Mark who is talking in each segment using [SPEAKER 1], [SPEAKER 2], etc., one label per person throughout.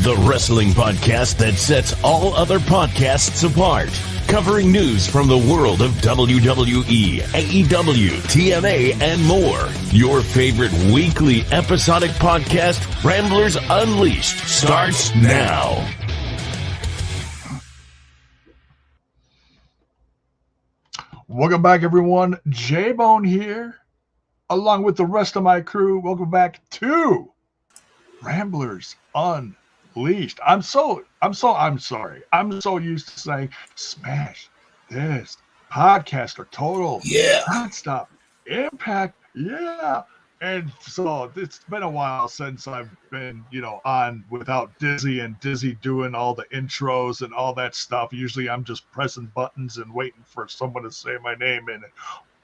[SPEAKER 1] the wrestling podcast that sets all other podcasts apart. Covering news from the world of WWE, AEW, TNA, and more. Your favorite weekly episodic podcast, Ramblers Unleashed, starts now.
[SPEAKER 2] Welcome back, everyone. J-Bone here, along with the rest of my crew. Welcome back to Ramblers Unleashed. I'm sorry. I'm so used to saying smash this podcaster total.
[SPEAKER 3] Yeah.
[SPEAKER 2] Nonstop impact. Yeah. And so it's been a while since I've been, on without Dizzy and Dizzy doing all the intros and all that stuff. Usually I'm just pressing buttons and waiting for someone to say my name. And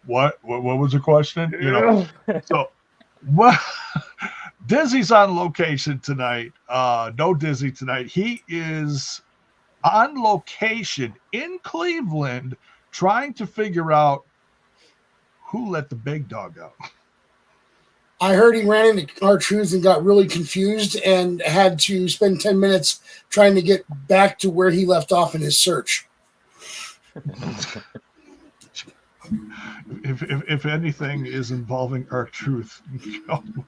[SPEAKER 2] what was the question? So what? Dizzy's on location tonight. No Dizzy tonight. He is on location in Cleveland trying to figure out who let the big dog out.
[SPEAKER 3] I heard he ran into R-Truth and got really confused and had to spend 10 minutes trying to get back to where he left off in his search.
[SPEAKER 2] If anything is involving R-Truth,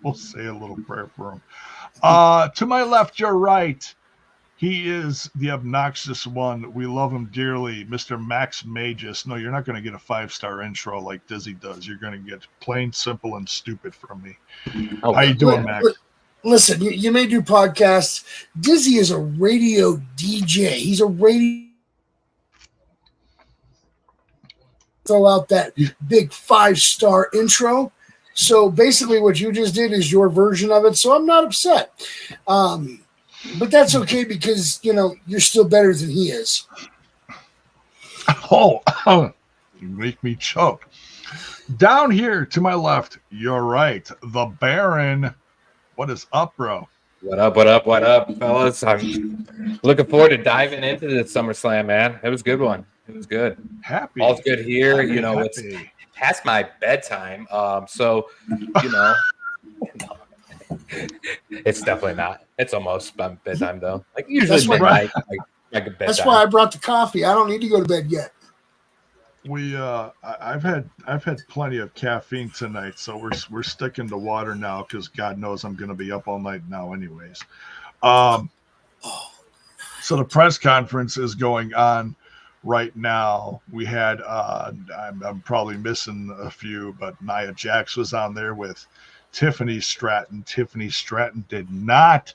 [SPEAKER 2] we'll say a little prayer for him. To my left, your right, he is the obnoxious one. We love him dearly, Mr. Max Magus. No, you're not going to get a 5-star intro like Dizzy does. You're going to get plain, simple, and stupid from me.
[SPEAKER 3] Oh,
[SPEAKER 2] how you doing, Max?
[SPEAKER 3] Listen, you may do podcasts. Dizzy is a radio DJ. He's a radio. Throw out that big 5-star intro. So basically what you just did is your version of it. So I'm not upset. But that's okay because, you're still better than he is.
[SPEAKER 2] Oh, you make me choke. Down here to my left, you're right, the Baron. What is up, bro?
[SPEAKER 4] What up, fellas? I'm looking forward to diving into the SummerSlam, man. It was a good one. It was good.
[SPEAKER 2] Happy.
[SPEAKER 4] All's good here.
[SPEAKER 2] Happy.
[SPEAKER 4] It's past my bedtime. It's definitely not. It's almost bedtime though. Like usually midnight. Like a bedtime.
[SPEAKER 3] That's why I brought the coffee. I don't need to go to bed yet.
[SPEAKER 2] I've had plenty of caffeine tonight, so we're sticking to water now because God knows I'm going to be up all night now, anyways. So the press conference is going on right now. We had I'm probably missing a few, but Nia Jax was on there with Tiffany Stratton. Tiffany Stratton did not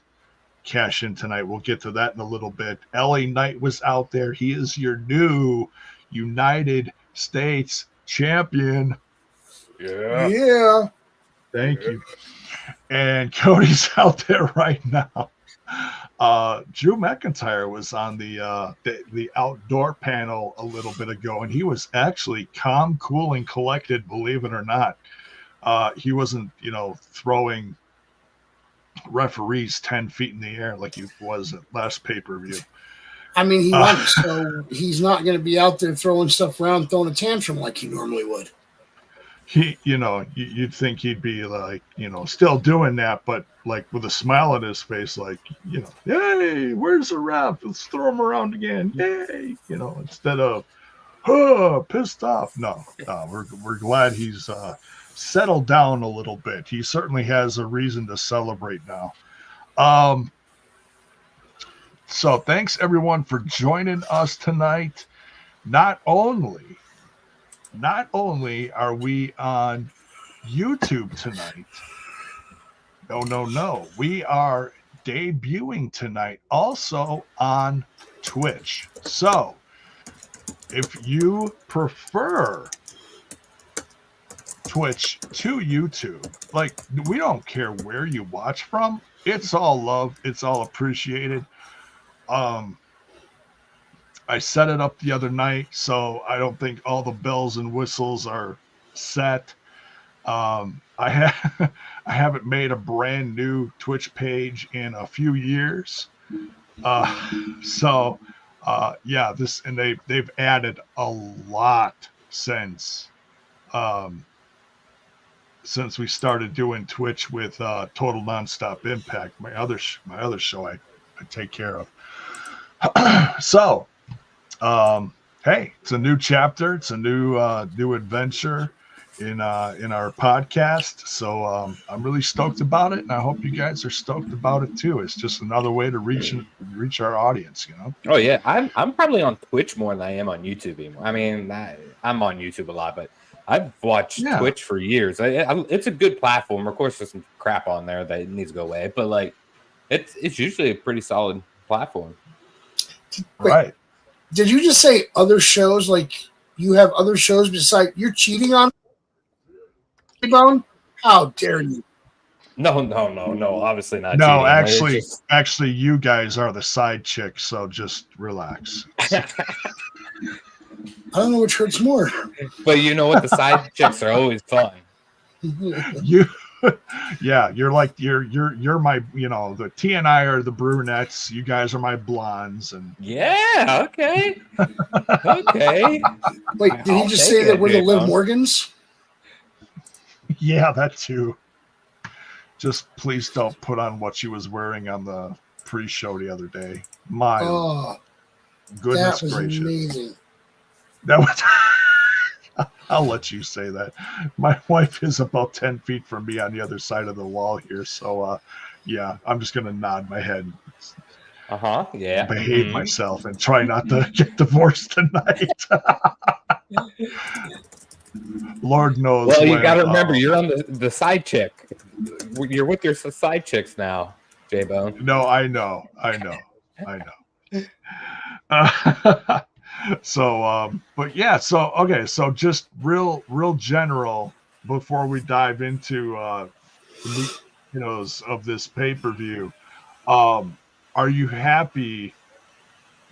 [SPEAKER 2] cash in tonight. We'll get to that in a little bit. LA Knight was out there. He is your new United States champion.
[SPEAKER 3] Yeah.
[SPEAKER 2] Thank you. And Cody's out there right now. Drew McIntyre was on the outdoor panel a little bit ago, and he was actually calm, cool, and collected, believe it or not. He wasn't, throwing referees 10 feet in the air like he was at last pay-per-view.
[SPEAKER 3] I mean, he won, so he's not going to be out there throwing stuff around, throwing a tantrum like he normally would.
[SPEAKER 2] You'd think he'd be like, still doing that, but like with a smile on his face, like, hey, where's the ref? Let's throw him around again. Yay. Instead of, pissed off. No, we're glad he's settled down a little bit. He certainly has a reason to celebrate now. So thanks everyone for joining us tonight. Not only are we on YouTube tonight, no, we are debuting tonight also on Twitch. So if you prefer Twitch to YouTube, like, we don't care where you watch from. It's all love. It's all appreciated. I set it up the other night, so I don't think all the bells and whistles are set. I haven't made a brand new Twitch page in a few years. They've added a lot since we started doing Twitch with Total Nonstop Impact, my other show. I take care of. So, hey, it's a new chapter. It's a new adventure in our podcast. So I'm really stoked about it, and I hope you guys are stoked about it too. It's just another way to reach our audience, you know.
[SPEAKER 4] Oh yeah, I'm probably on Twitch more than I am on YouTube anymore. I mean, I'm on YouTube a lot, but I've watched Twitch for years. It's a good platform. Of course, there's some crap on there that needs to go away, but like, it's usually a pretty solid platform.
[SPEAKER 3] Wait,
[SPEAKER 2] right?
[SPEAKER 3] Did you just say other shows? Like you have other shows besides? You're cheating on Bone? How dare you?
[SPEAKER 4] No. Obviously not.
[SPEAKER 2] No,
[SPEAKER 4] cheating.
[SPEAKER 2] actually, you guys are the side chicks, so just relax.
[SPEAKER 3] I don't know which hurts more.
[SPEAKER 4] But you know what? The side chicks are always fun.
[SPEAKER 2] You're like you're my, you know, the T and I are the brunettes. You guys are my blondes, and
[SPEAKER 4] yeah, okay. Okay.
[SPEAKER 3] Wait, did he just say that we're the Liv Morgans?
[SPEAKER 2] Yeah, that too. Just please don't put on what she was wearing on the pre-show the other day. My goodness
[SPEAKER 3] that was
[SPEAKER 2] gracious.
[SPEAKER 3] Amazing.
[SPEAKER 2] That was I'll let you say that. My wife is about 10 feet from me on the other side of the wall here. So yeah, I'm just gonna nod my head.
[SPEAKER 4] Yeah.
[SPEAKER 2] Behave myself and try not to get divorced tonight. Lord knows.
[SPEAKER 4] Well, you got to remember, you're on the side chick. You're with your side chicks now, J-Bone.
[SPEAKER 2] No, I know. So, but yeah. So, okay. So, just real general before we dive into of this pay-per-view. Are you happy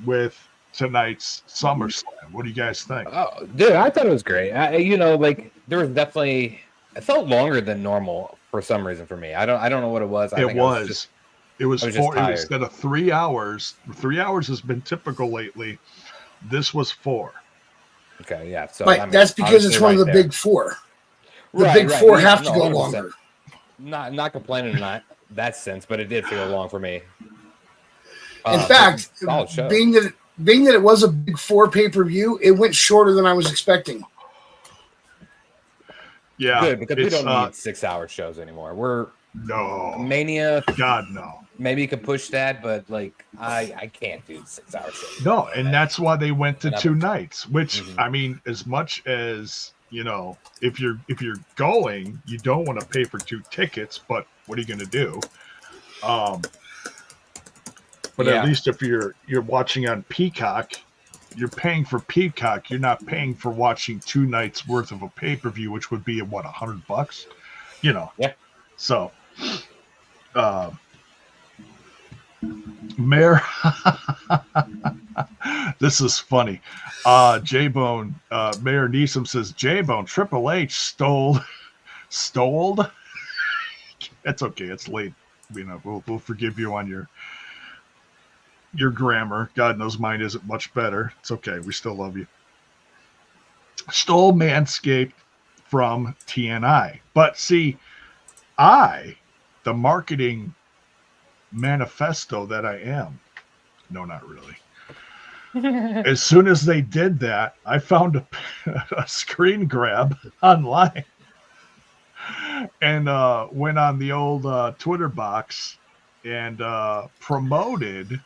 [SPEAKER 2] with tonight's SummerSlam? What do you guys think?
[SPEAKER 4] Oh, dude, I thought it was great. Like there was definitely, it felt longer than normal for some reason for me. I don't know what it was.
[SPEAKER 2] It was 4 instead of 3 hours. 3 hours has been typical lately. This was 4.
[SPEAKER 4] Okay, yeah. So
[SPEAKER 3] right, that's because it's one of the big four. The big four have to go 100%. Longer.
[SPEAKER 4] Not complaining in that sense, but it did feel long for me.
[SPEAKER 3] In fact, being that it was a big 4 pay-per-view, it went shorter than I was expecting.
[SPEAKER 2] Yeah,
[SPEAKER 4] good, because we don't need 6-hour shows anymore.
[SPEAKER 2] No
[SPEAKER 4] Mania.
[SPEAKER 2] God, no.
[SPEAKER 4] Maybe you could push that, but like I can't do 6-hour shows.
[SPEAKER 2] No, and that's why they went to 2 nights. Which I mean, as much as you know, if you're going, you don't want to pay for 2 tickets. But what are you going to do? But at least if you're watching on Peacock, you're paying for Peacock. You're not paying for watching 2 nights worth of a pay-per-view, which would be what, $100? You know.
[SPEAKER 4] Yeah.
[SPEAKER 2] So, Mayor, this is funny. J-Bone, Mayor Neeson says J-Bone Triple H stole. That's okay. It's late. You know, we'll forgive you on your grammar. God knows mine isn't much better. It's okay. We still love you. Stole Manscaped from TNI. But see, the marketing manifesto that I am, no, not really. As soon as they did that, I found a screen grab online and went on the old Twitter box and promoted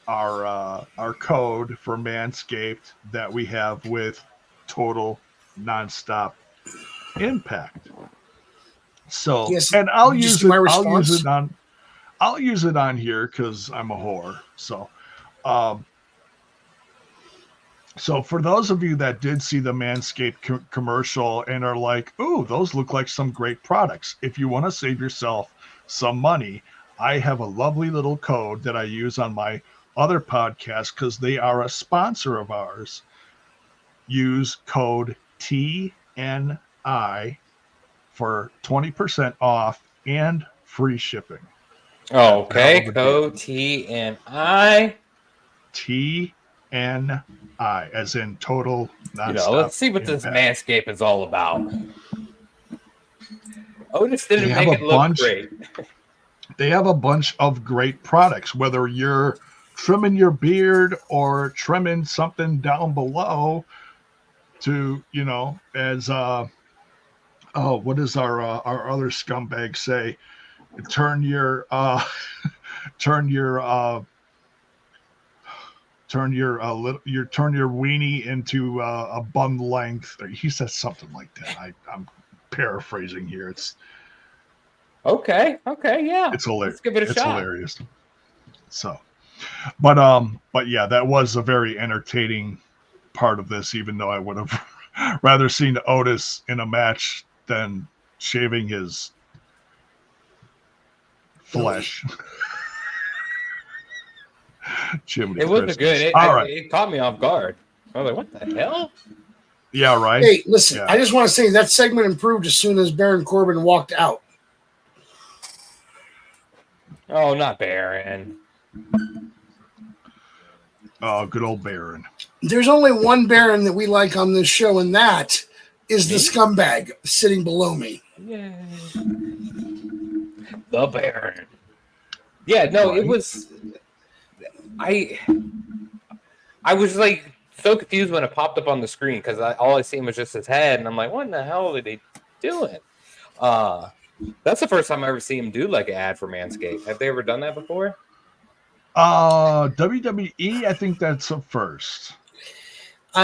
[SPEAKER 2] our code for Manscaped that we have with Total Nonstop Impact. So, yes, and I'll use it on here because I'm a whore. So, so for those of you that did see the Manscaped commercial and are like, "Ooh, those look like some great products," if you want to save yourself some money, I have a lovely little code that I use on my other podcasts because they are a sponsor of ours. Use code TNI for 20% off and free shipping.
[SPEAKER 4] Okay, code TNI.
[SPEAKER 2] TNI, as in Total Nonstop.
[SPEAKER 4] Let's see what this Manscaped is all about. Otis didn't make it look great.
[SPEAKER 2] They have a bunch of great products, whether you're trimming your beard or trimming something down below to, as what does our other scumbag say? Turn your turn your weenie into a bun length. He says something like that. I'm paraphrasing here. It's
[SPEAKER 4] okay, yeah.
[SPEAKER 2] It's hilarious.
[SPEAKER 4] Let's give it a
[SPEAKER 2] It's
[SPEAKER 4] shot.
[SPEAKER 2] hilarious. So, but yeah, that was a very entertaining part of this. Even though I would have rather seen Otis in a match than shaving his flesh. Jiminy
[SPEAKER 4] it wasn't
[SPEAKER 2] Christmas.
[SPEAKER 4] good. It caught me off guard. I was like, what the hell?
[SPEAKER 2] Yeah, right.
[SPEAKER 3] Hey, listen, I just want to say that segment improved as soon as Baron Corbin walked out.
[SPEAKER 4] Oh, not Baron.
[SPEAKER 2] Oh, good old Baron.
[SPEAKER 3] There's only one Baron that we like on this show, and that is the scumbag sitting below me.
[SPEAKER 4] Yeah. The Baron. Yeah, no,
[SPEAKER 2] Right.
[SPEAKER 4] It was... I was like so confused when it popped up on the screen because all I seen was just his head, and I'm like, what in the hell are they doing? That's the first time I ever seen him do like an ad for Manscaped. Have they ever done that before?
[SPEAKER 2] WWE, I think that's a first.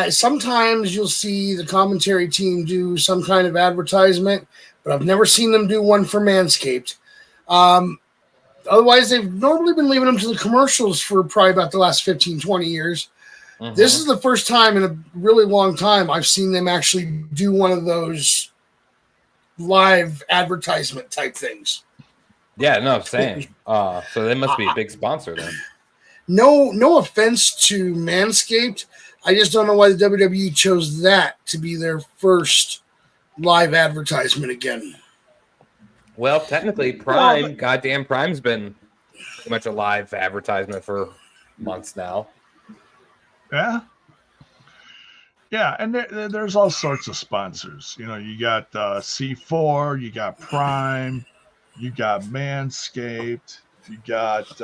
[SPEAKER 3] Sometimes you'll see the commentary team do some kind of advertisement, but I've never seen them do one for Manscaped. Otherwise, they've normally been leaving them to the commercials for probably about the last 15, 20 years. Mm-hmm. This is the first time in a really long time I've seen them actually do one of those live advertisement type things.
[SPEAKER 4] Yeah, no, same. So they must be a big sponsor then.
[SPEAKER 3] No offense to Manscaped. I just don't know why the WWE chose that to be their first live advertisement again.
[SPEAKER 4] Well, technically, goddamn Prime's been pretty much a live advertisement for months now.
[SPEAKER 2] Yeah. Yeah, and there's all sorts of sponsors. You got C4, you got Prime, you got Manscaped, you got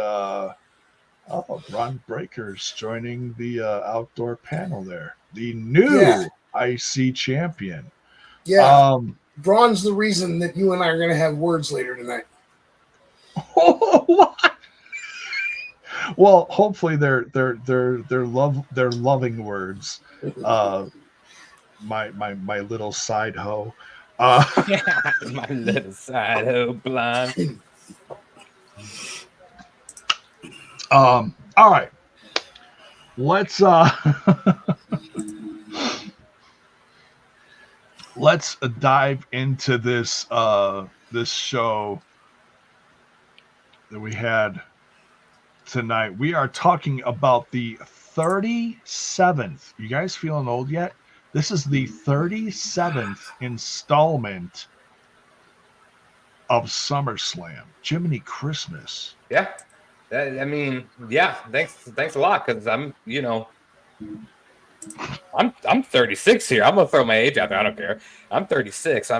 [SPEAKER 2] Ron Breakers joining the outdoor panel there. The new IC champion.
[SPEAKER 3] Yeah. Bron's the reason that you and I are going to have words later tonight.
[SPEAKER 2] What? Well, hopefully they're loving words. My little side hoe.
[SPEAKER 4] My little side hoe blind.
[SPEAKER 2] All right. Let's let's dive into this this show that we had tonight. We are talking about the 37th. You guys feeling old yet? This is the 37th installment of SummerSlam. Jiminy Christmas.
[SPEAKER 4] Yeah. I mean, yeah, thanks a lot, because I'm 36 here. I'm gonna throw my age out there. I don't care. I'm 36.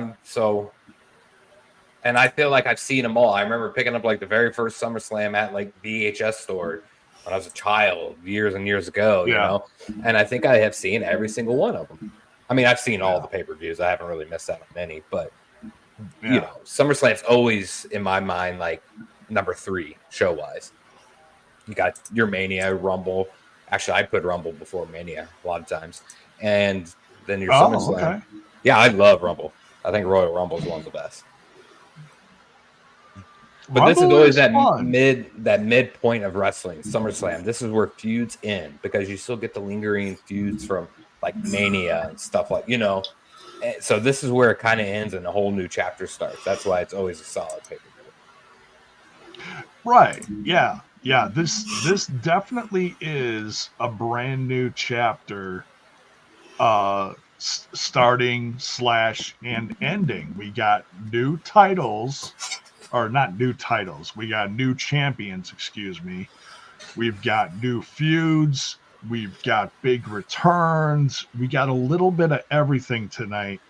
[SPEAKER 4] And I feel like I've seen them all. I remember picking up like the very first SummerSlam at like VHS store when I was a child years and years ago, you know? And I think I have seen every single one of them. I mean, I've seen all the pay-per-views. I haven't really missed out on many, but SummerSlam's always in my mind like number 3 show-wise. You got your Mania, Rumble. Actually, I put Rumble before Mania a lot of times. And then your SummerSlam. Okay. Yeah, I love Rumble. I think Royal Rumble is one of the best. But Rumble, this is always that midpoint of wrestling, SummerSlam. This is where feuds end, because you still get the lingering feuds from like Mania and stuff like, So this is where it kind of ends and a whole new chapter starts. That's why it's always a solid pay-per-view.
[SPEAKER 2] Right. Yeah. Yeah. This definitely is a brand new chapter, starting / and ending. We got new titles. Or not new titles. We got new champions, excuse me. We've got new feuds. We've got big returns. We got a little bit of everything tonight.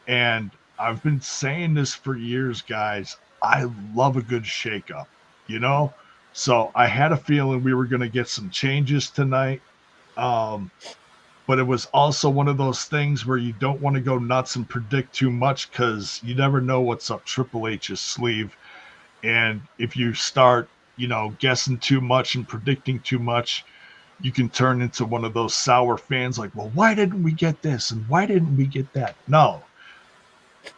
[SPEAKER 2] And I've been saying this for years, guys. I love a good shakeup, you know? So I had a feeling we were going to get some changes tonight. But it was also one of those things where you don't want to go nuts and predict too much because you never know what's up Triple H's sleeve. And if you start, guessing too much and predicting too much, you can turn into one of those sour fans like, well, why didn't we get this? And why didn't we get that? No.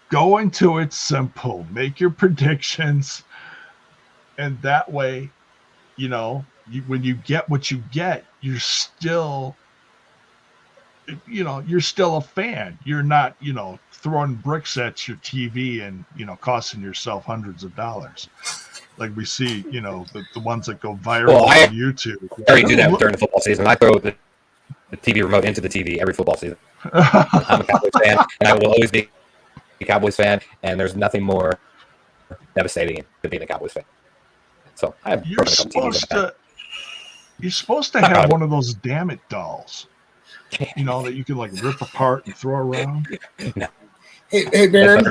[SPEAKER 2] Go into it simple. Make your predictions. And that way, when you get what you get, you're still a fan. You're not, throwing bricks at your TV and, costing yourself hundreds of dollars. Like we see, the ones that go viral on YouTube.
[SPEAKER 4] I already do that during the football season. I throw the TV remote into the TV every football season. I'm a Cowboys fan, and I will always be a Cowboys fan, and there's nothing more devastating than being a Cowboys fan. So I have
[SPEAKER 2] You're supposed to have one of those damn it dolls. That you can like rip apart and throw around.
[SPEAKER 4] No.
[SPEAKER 3] Hey Baron,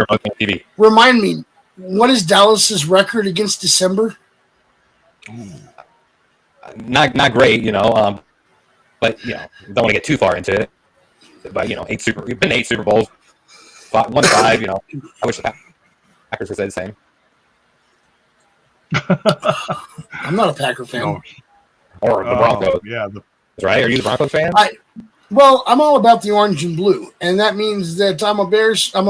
[SPEAKER 3] remind me, what is Dallas's record against December?
[SPEAKER 4] Not great, but don't want to get too far into it. But we've been 8 Super Bowls, 1-5. I wish the Packers would say the same.
[SPEAKER 3] I'm not a Packer fan.
[SPEAKER 2] No.
[SPEAKER 4] Or the Broncos.
[SPEAKER 2] Yeah,
[SPEAKER 4] right? Are you the Broncos fan?
[SPEAKER 3] Well, I'm all about the orange and blue, and that means that I'm a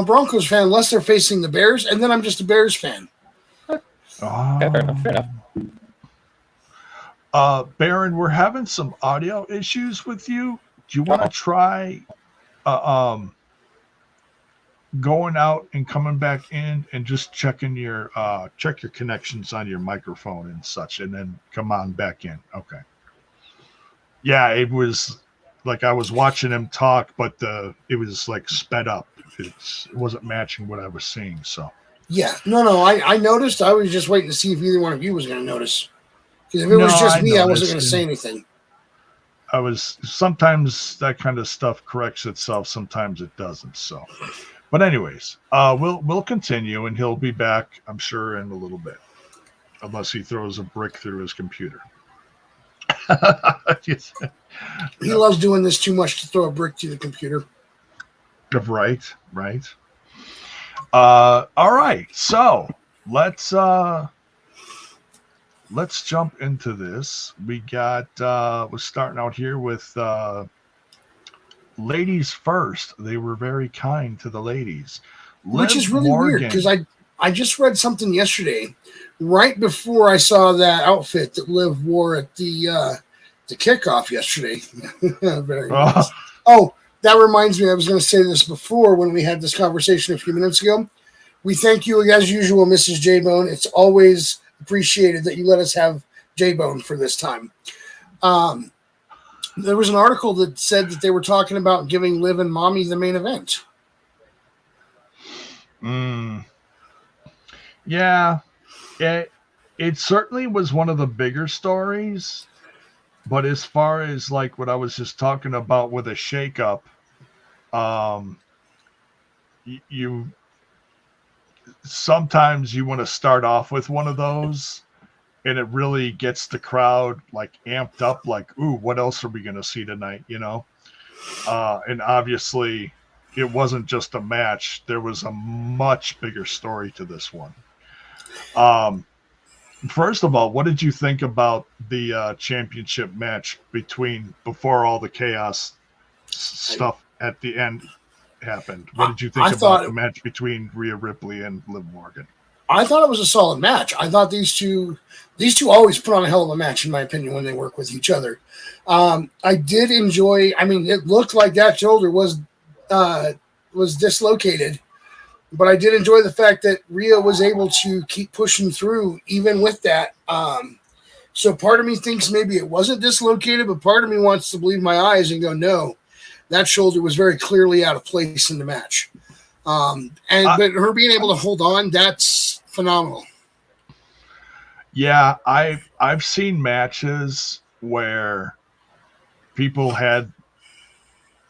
[SPEAKER 3] Broncos fan unless they're facing the Bears, and then I'm just a Bears fan.
[SPEAKER 4] Okay, fair enough.
[SPEAKER 2] Baron, we're having some audio issues with you. Do you want to try going out and coming back in and just checking your check your connections on your microphone and such, and then come on back in? Okay. Yeah, it was like I was watching him talk, but it was like sped up. It wasn't matching what I was seeing. So
[SPEAKER 3] yeah, no, I noticed. I was just waiting to see if either one of you was going to notice. Because if it was just me, I wasn't going to say anything.
[SPEAKER 2] Sometimes that kind of stuff corrects itself. Sometimes it doesn't. So, but anyways, we'll continue, and he'll be back, I'm sure, in a little bit, unless he throws a brick through his computer.
[SPEAKER 3] He loves doing this too much to throw a brick to the computer.
[SPEAKER 2] Right. All right. So let's jump into this. We got we're starting out here with ladies first. They were very kind to the ladies,
[SPEAKER 3] which is really weird because I just read something yesterday right before I saw that outfit that Liv wore at the kickoff yesterday. Very nice. Oh, that reminds me, I was going to say this before when we had this conversation a few minutes ago. We thank you as usual, Mrs. J-Bone. It's always appreciated that you let us have J-Bone for this time. There was an article that said that they were talking about giving Liv and Mommy the main event.
[SPEAKER 2] Yeah, it certainly was one of the bigger stories. But as far as like what I was just talking about with a shakeup, you sometimes you want to start off with one of those, and it really gets the crowd like amped up. Like, ooh, what else are we going to see tonight? And obviously, it wasn't just a match. There was a much bigger story to this one. First of all, what did you think about the championship match before all the chaos stuff at the end happened? What did you think about the match between Rhea Ripley and Liv Morgan?
[SPEAKER 3] I thought it was a solid match. I thought these two always put on a hell of a match, in my opinion, when they work with each other. I did enjoy. I mean, it looked like that shoulder was dislocated. But I did enjoy the fact that Rhea was able to keep pushing through even with that. So part of me thinks maybe it wasn't dislocated, but part of me wants to believe my eyes and go, no, that shoulder was very clearly out of place in the match. But her being able to hold on, that's phenomenal.
[SPEAKER 2] Yeah, I've seen matches where people had,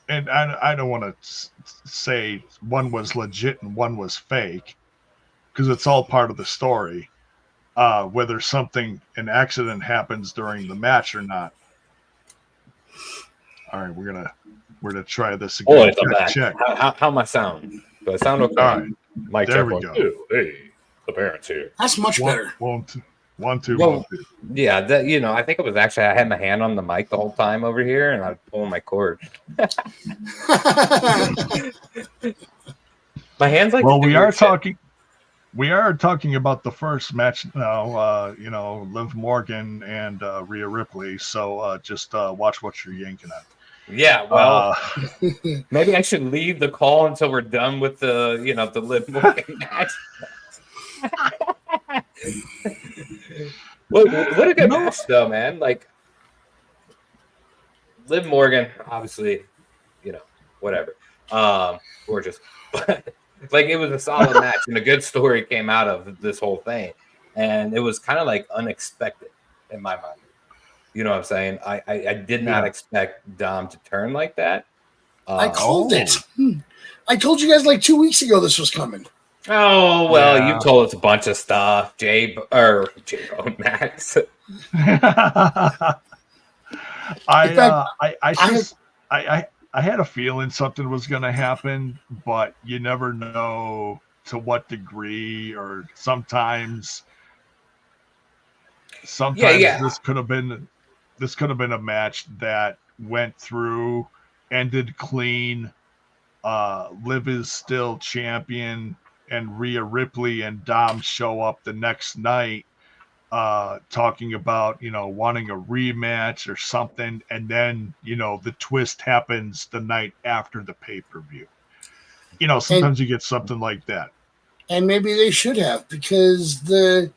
[SPEAKER 2] and I don't want to say one was legit and one was fake, because it's all part of the story. Whether an accident happens during the match or not. All right, we're gonna try this again.
[SPEAKER 4] Oh, it's a match. Check. How am I sound? Do I sound okay?
[SPEAKER 2] All right,
[SPEAKER 4] Mike,
[SPEAKER 2] there we go.
[SPEAKER 4] Hey, the parents here.
[SPEAKER 3] That's much better.
[SPEAKER 2] One, two.
[SPEAKER 4] Yeah, I think it was actually I had my hand on the mic the whole time over here, and I was pulling my cord. My hands like.
[SPEAKER 2] Well, we are talking. We are talking about the first match now, Liv Morgan and Rhea Ripley. So just watch what you're yanking at.
[SPEAKER 4] Yeah, well, maybe I should leave the call until we're done with the Liv Morgan match. What a good match, though, man. Like, Liv Morgan, obviously, whatever. Gorgeous. But like, it was a solid match, and a good story came out of this whole thing. And it was kind of like unexpected in my mind. You know what I'm saying? I did not expect Dom to turn like that.
[SPEAKER 3] I called it. I told you guys like 2 weeks ago this was coming.
[SPEAKER 4] Oh, well, you told us a bunch of stuff, Max.
[SPEAKER 2] I had a feeling something was going to happen, but you never know to what degree, or sometimes this could have been a match that went through, ended clean. Liv is still champion, and Rhea Ripley and Dom show up the next night talking about, wanting a rematch or something. And then, the twist happens the night after the pay-per-view. Sometimes you get something like that.
[SPEAKER 3] And maybe they should have, because the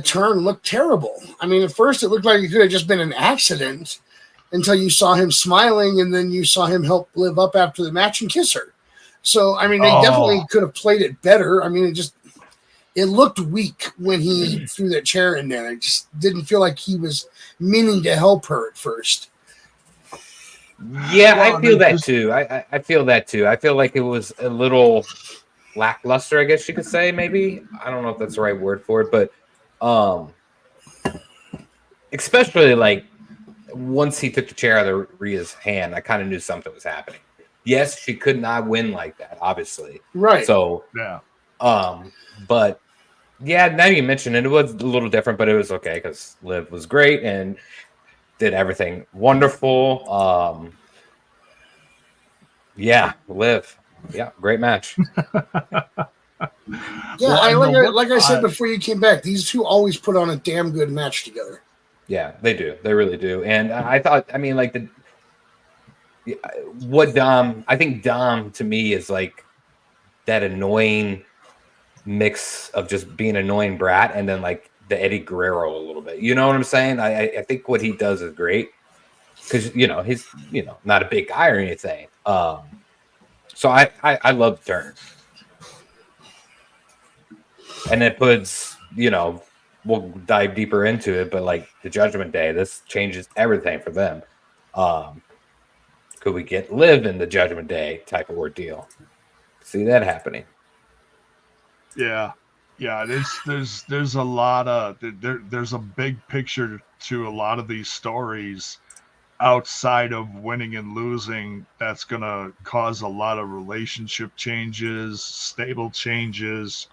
[SPEAKER 3] turn looked terrible. I mean, at first it looked like it could have just been an accident until you saw him smiling, and then you saw him help Liv up after the match and kiss her. So, I mean, they definitely could have played it better. I mean, it looked weak when he threw that chair in there. It just didn't feel like he was meaning to help her at first.
[SPEAKER 4] Yeah, I feel that too. I feel that too. I feel like it was a little lackluster, I guess you could say, maybe. I don't know if that's the right word for it, but especially like once he took the chair out of Rhea's hand, I kind of knew something was happening. Yes, she could not win like that, obviously.
[SPEAKER 3] Right.
[SPEAKER 4] So,
[SPEAKER 2] yeah.
[SPEAKER 4] But yeah, now you mentioned it, it was a little different, but it was okay because Liv was great and did everything wonderful. Yeah, Liv. Yeah, great match.
[SPEAKER 3] Yeah, like I said before you came back, these two always put on a damn good match together.
[SPEAKER 4] Yeah, they do. They really do. And I thought, I mean, like I think Dom to me is like that annoying mix of just being an annoying brat and then like the Eddie Guerrero a little bit. You know what I'm saying? I think what he does is great because, he's, not a big guy or anything. So I love the turn. And it puts, we'll dive deeper into it, but like the Judgment Day, this changes everything for them. Could we get Liv in the Judgment Day type of ordeal? See that happening.
[SPEAKER 2] Yeah. There's a lot of there's a big picture to a lot of these stories outside of winning and losing that's gonna cause a lot of relationship changes, stable changes,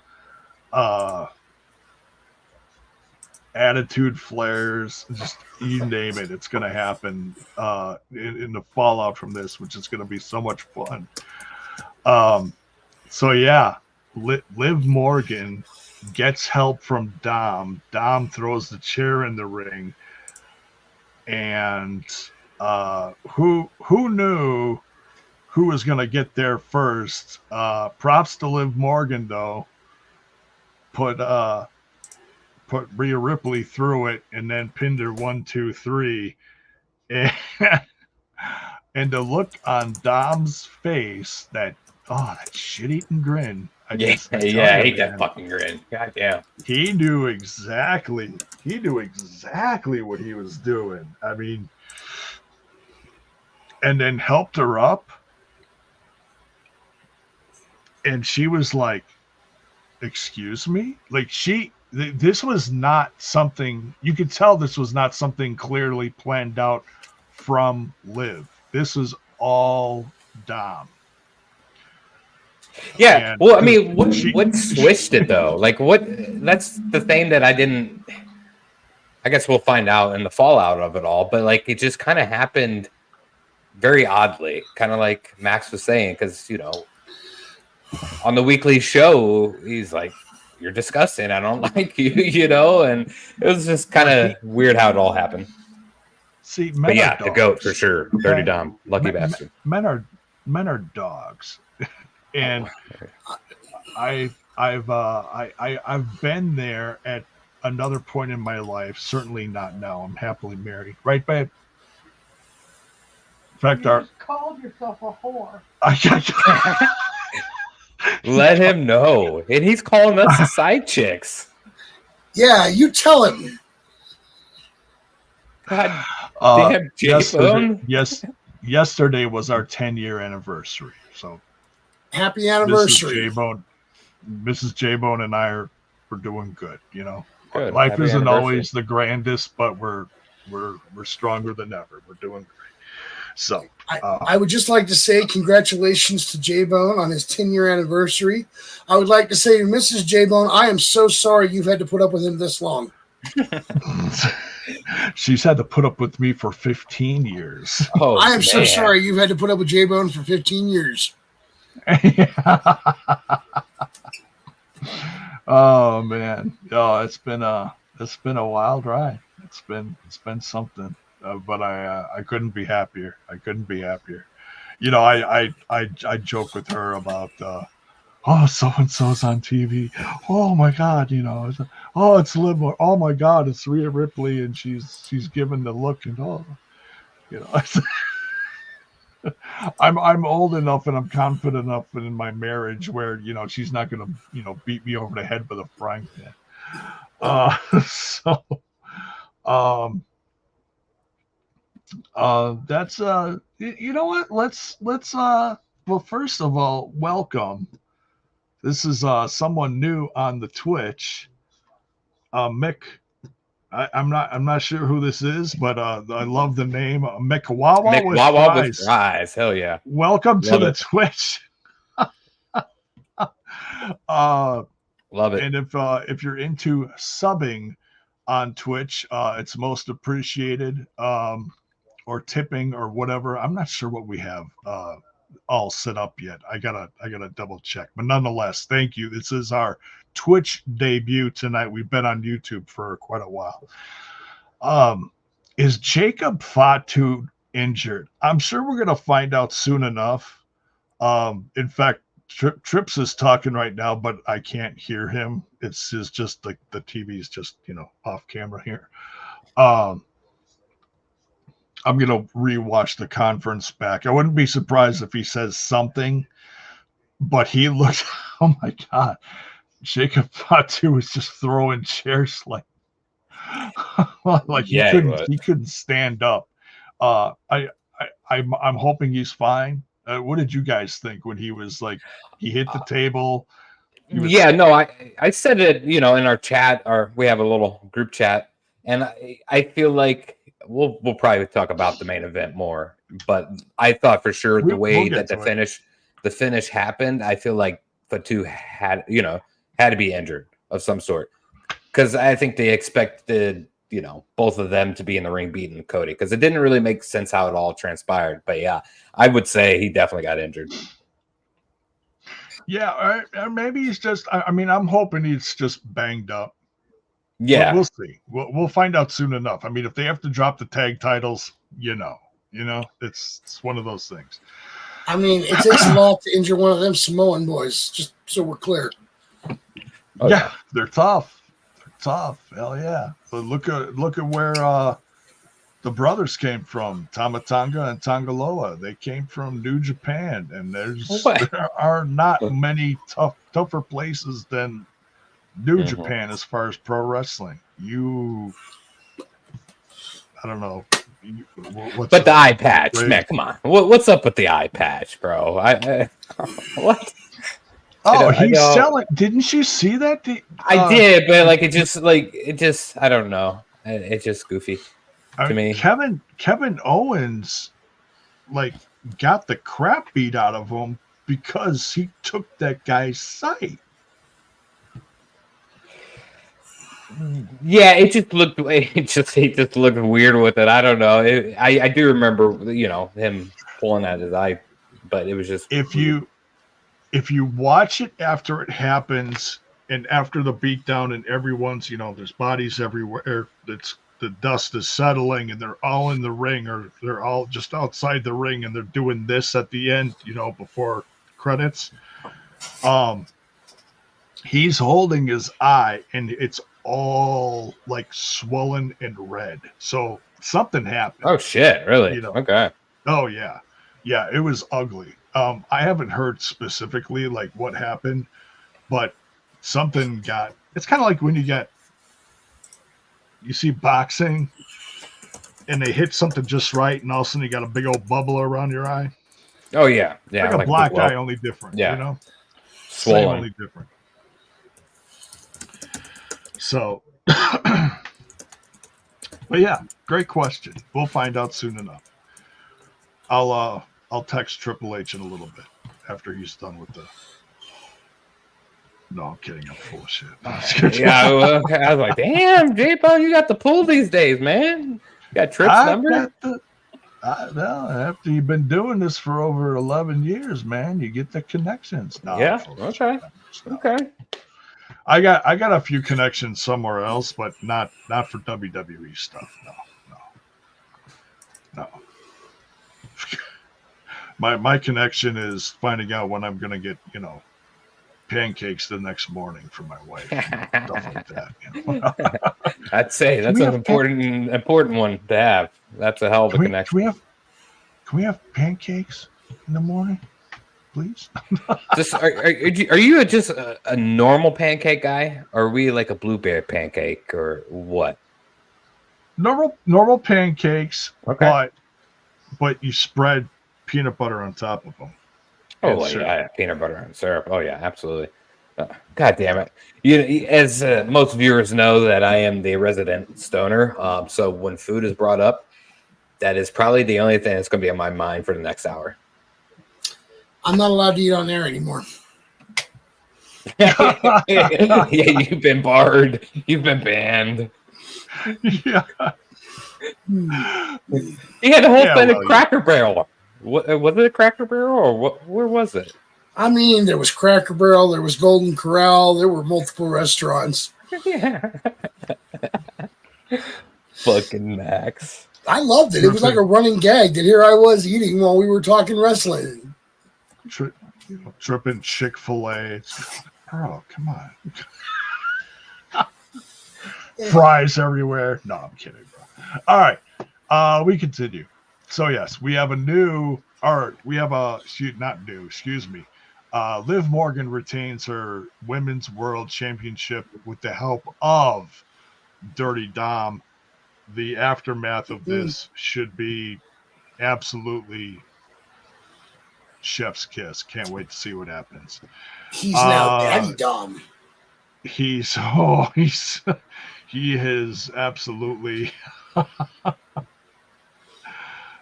[SPEAKER 2] attitude flares, just you name it, it's gonna happen in the fallout from this, which is gonna be so much fun. So yeah, Liv Morgan gets help from Dom. Dom throws the chair in the ring, and who knew who was gonna get there first? Props to Liv Morgan though. Put Rhea Ripley through it and then pinned her 1, 2, 3. And the look on Dom's face, that shit-eating grin.
[SPEAKER 4] I hate that fucking grin. God damn.
[SPEAKER 2] He knew exactly what he was doing. I mean, and then helped her up. And she was like, excuse me? Like this was not something, you could tell this was not something clearly planned out from Liv. This was all Dom.
[SPEAKER 4] Yeah. And well, I mean, what switched it though? Like that's the thing that I guess we'll find out in the fallout of it all, but like it just kind of happened very oddly, kind of like Max was saying, because, you know, on the weekly show, he's like, "You're disgusting. I don't like you," you know, and it was just kind of weird how it all happened.
[SPEAKER 2] See,
[SPEAKER 4] but yeah, the GOAT for sure, Dirty Dom, lucky bastard.
[SPEAKER 2] Men are dogs, and I've been there at another point in my life. Certainly not now. I'm happily married, right, babe? In fact,
[SPEAKER 5] you just called yourself a whore.
[SPEAKER 4] Let him know. And he's calling us the side chicks.
[SPEAKER 3] Yeah, you tell him.
[SPEAKER 4] God damn,
[SPEAKER 2] yesterday was our 10-year anniversary. So
[SPEAKER 3] happy anniversary.
[SPEAKER 2] Mrs. J-Bone and I we're doing good, you know.
[SPEAKER 4] Good.
[SPEAKER 2] Life
[SPEAKER 4] happy
[SPEAKER 2] isn't always the grandest, but we're stronger than ever. We're doing great. So
[SPEAKER 3] I would just like to say congratulations to J-Bone on his 10-year anniversary. I would like to say to Mrs. J-Bone, I am so sorry you've had to put up with him this long.
[SPEAKER 2] She's had to put up with me for 15 years.
[SPEAKER 3] Oh, I am so sorry you've had to put up with J-Bone for 15 years.
[SPEAKER 2] Oh man. Oh, it's been a wild ride. It's been something. But I couldn't be happier. You know, I joke with her about so and so's on TV. Oh my God, you know. It's Liv. Oh my God, it's Rhea Ripley, and she's given the look, and you know. I'm old enough and I'm confident enough in my marriage where, you know, she's not gonna, you know, beat me over the head with a frying pan. That's you know what, let's well, first of all, welcome. This is someone new on the Twitch. Mick, I'm not sure who this is, but I love the name McWawa
[SPEAKER 4] with fries. Hell yeah.
[SPEAKER 2] Welcome to the Twitch.
[SPEAKER 4] Love it.
[SPEAKER 2] And if you're into subbing on Twitch, it's most appreciated. Or tipping or whatever. I'm not sure what we have all set up yet. I gotta double check. But nonetheless, thank you. This is our Twitch debut tonight. We've been on YouTube for quite a while. Is Jacob Fatu injured? I'm sure we're gonna find out soon enough. In fact, Trips is talking right now, but I can't hear him. It's just like the TV's just, you know, off camera here. I'm going to rewatch the conference back. I wouldn't be surprised if he says something, but he looked, oh my God, Jacob Fatu was just throwing chairs like he couldn't stand up. I'm hoping he's fine. What did you guys think when he was like, he hit the table?
[SPEAKER 4] I said it, you know, in our chat, or we have a little group chat, and I feel like we'll probably talk about the main event more, but I thought for sure the way that the finish happened, I feel like Fatu had to be injured of some sort, because I think they expected, you know, both of them to be in the ring beating Cody, because it didn't really make sense how it all transpired. But yeah, I would say he definitely got injured.
[SPEAKER 2] Yeah, or maybe he's just, I mean, I'm hoping he's just banged up.
[SPEAKER 4] Yeah,
[SPEAKER 2] we'll see. We'll find out soon enough. I mean, if they have to drop the tag titles, you know, it's one of those things.
[SPEAKER 3] I mean, it takes a lot to injure one of them Samoan boys, just so we're clear.
[SPEAKER 2] Oh, yeah, they're tough. Hell yeah. But look at where the brothers came from, Tama Tonga and Tangaloa. They came from New Japan, and there are not many tougher places than New Japan as far as pro wrestling. I don't know.
[SPEAKER 4] But the eye patch, man, come on. What's up with the eye patch, bro? What?
[SPEAKER 2] Oh, he's selling. Didn't you see that?
[SPEAKER 4] I did, but like it just I don't know. It's just goofy to me.
[SPEAKER 2] Kevin Owens like got the crap beat out of him because he took that guy's site.
[SPEAKER 4] Yeah, he just looked weird with it. I don't know. I do remember, him pulling at his eye, but it was just
[SPEAKER 2] if you watch it after it happens and after the beatdown and everyone's, there's bodies everywhere. The dust is settling and they're all in the ring or they're all just outside the ring and they're doing this at the end, before credits. He's holding his eye and it's all like swollen and red. So something happened.
[SPEAKER 4] Oh shit, really? Okay.
[SPEAKER 2] Oh yeah. Yeah, it was ugly. I haven't heard specifically like what happened, but something it's kind of like when you see boxing and they hit something just right and all of a sudden you got a big old bubble around your eye.
[SPEAKER 4] Oh yeah. Yeah.
[SPEAKER 2] Like a black eye, only different.
[SPEAKER 4] Yeah.
[SPEAKER 2] Swollen. Same, only different. So, but yeah, great question. We'll find out soon enough. I'll text Triple H in a little bit after he's done with the. No, I'm kidding. I'm full of shit.
[SPEAKER 4] Yeah, I was like, damn, J-Bone, you got the pull these days, man. You got Tripp's number?
[SPEAKER 2] Well, after you've been doing this for over 11 years, man, you get the connections. No,
[SPEAKER 4] yeah. Okay. Okay.
[SPEAKER 2] I got a few connections somewhere else, but not for WWE stuff. No. My connection is finding out when I'm gonna get pancakes the next morning for my wife, stuff like that.
[SPEAKER 4] I'd say that's an important one to have. That's a hell of a connection.
[SPEAKER 2] Can we have pancakes in the morning, please?
[SPEAKER 4] Are you just a normal pancake guy, or are we like a blueberry pancake, or what?
[SPEAKER 2] Normal pancakes,
[SPEAKER 4] okay.
[SPEAKER 2] But you spread peanut butter on top of them.
[SPEAKER 4] Oh yeah, peanut butter and syrup. Oh yeah, absolutely. God damn it! As most viewers know, that I am the resident stoner. So when food is brought up, that is probably the only thing that's going to be on my mind for the next hour.
[SPEAKER 3] I'm not allowed to eat on air anymore.
[SPEAKER 4] Yeah, you've been barred. You've been banned.
[SPEAKER 2] Yeah.
[SPEAKER 4] He had a whole thing of Cracker Barrel. Was it a Cracker Barrel or what? Where was it?
[SPEAKER 3] I mean, there was Cracker Barrel, there was Golden Corral, there were multiple restaurants.
[SPEAKER 4] Yeah. Fucking Max.
[SPEAKER 3] I loved it. It was like a running gag that here I was eating while we were talking wrestling.
[SPEAKER 2] Tripping Chick-fil-A. Bro, come on. Fries everywhere. No, I'm kidding, bro. All right. We continue. So, yes, we have Liv Morgan retains her Women's World Championship with the help of Dirty Dom. The aftermath of this should be absolutely chef's kiss. Can't wait to see what happens.
[SPEAKER 3] He's now Daddy Dom.
[SPEAKER 2] He is absolutely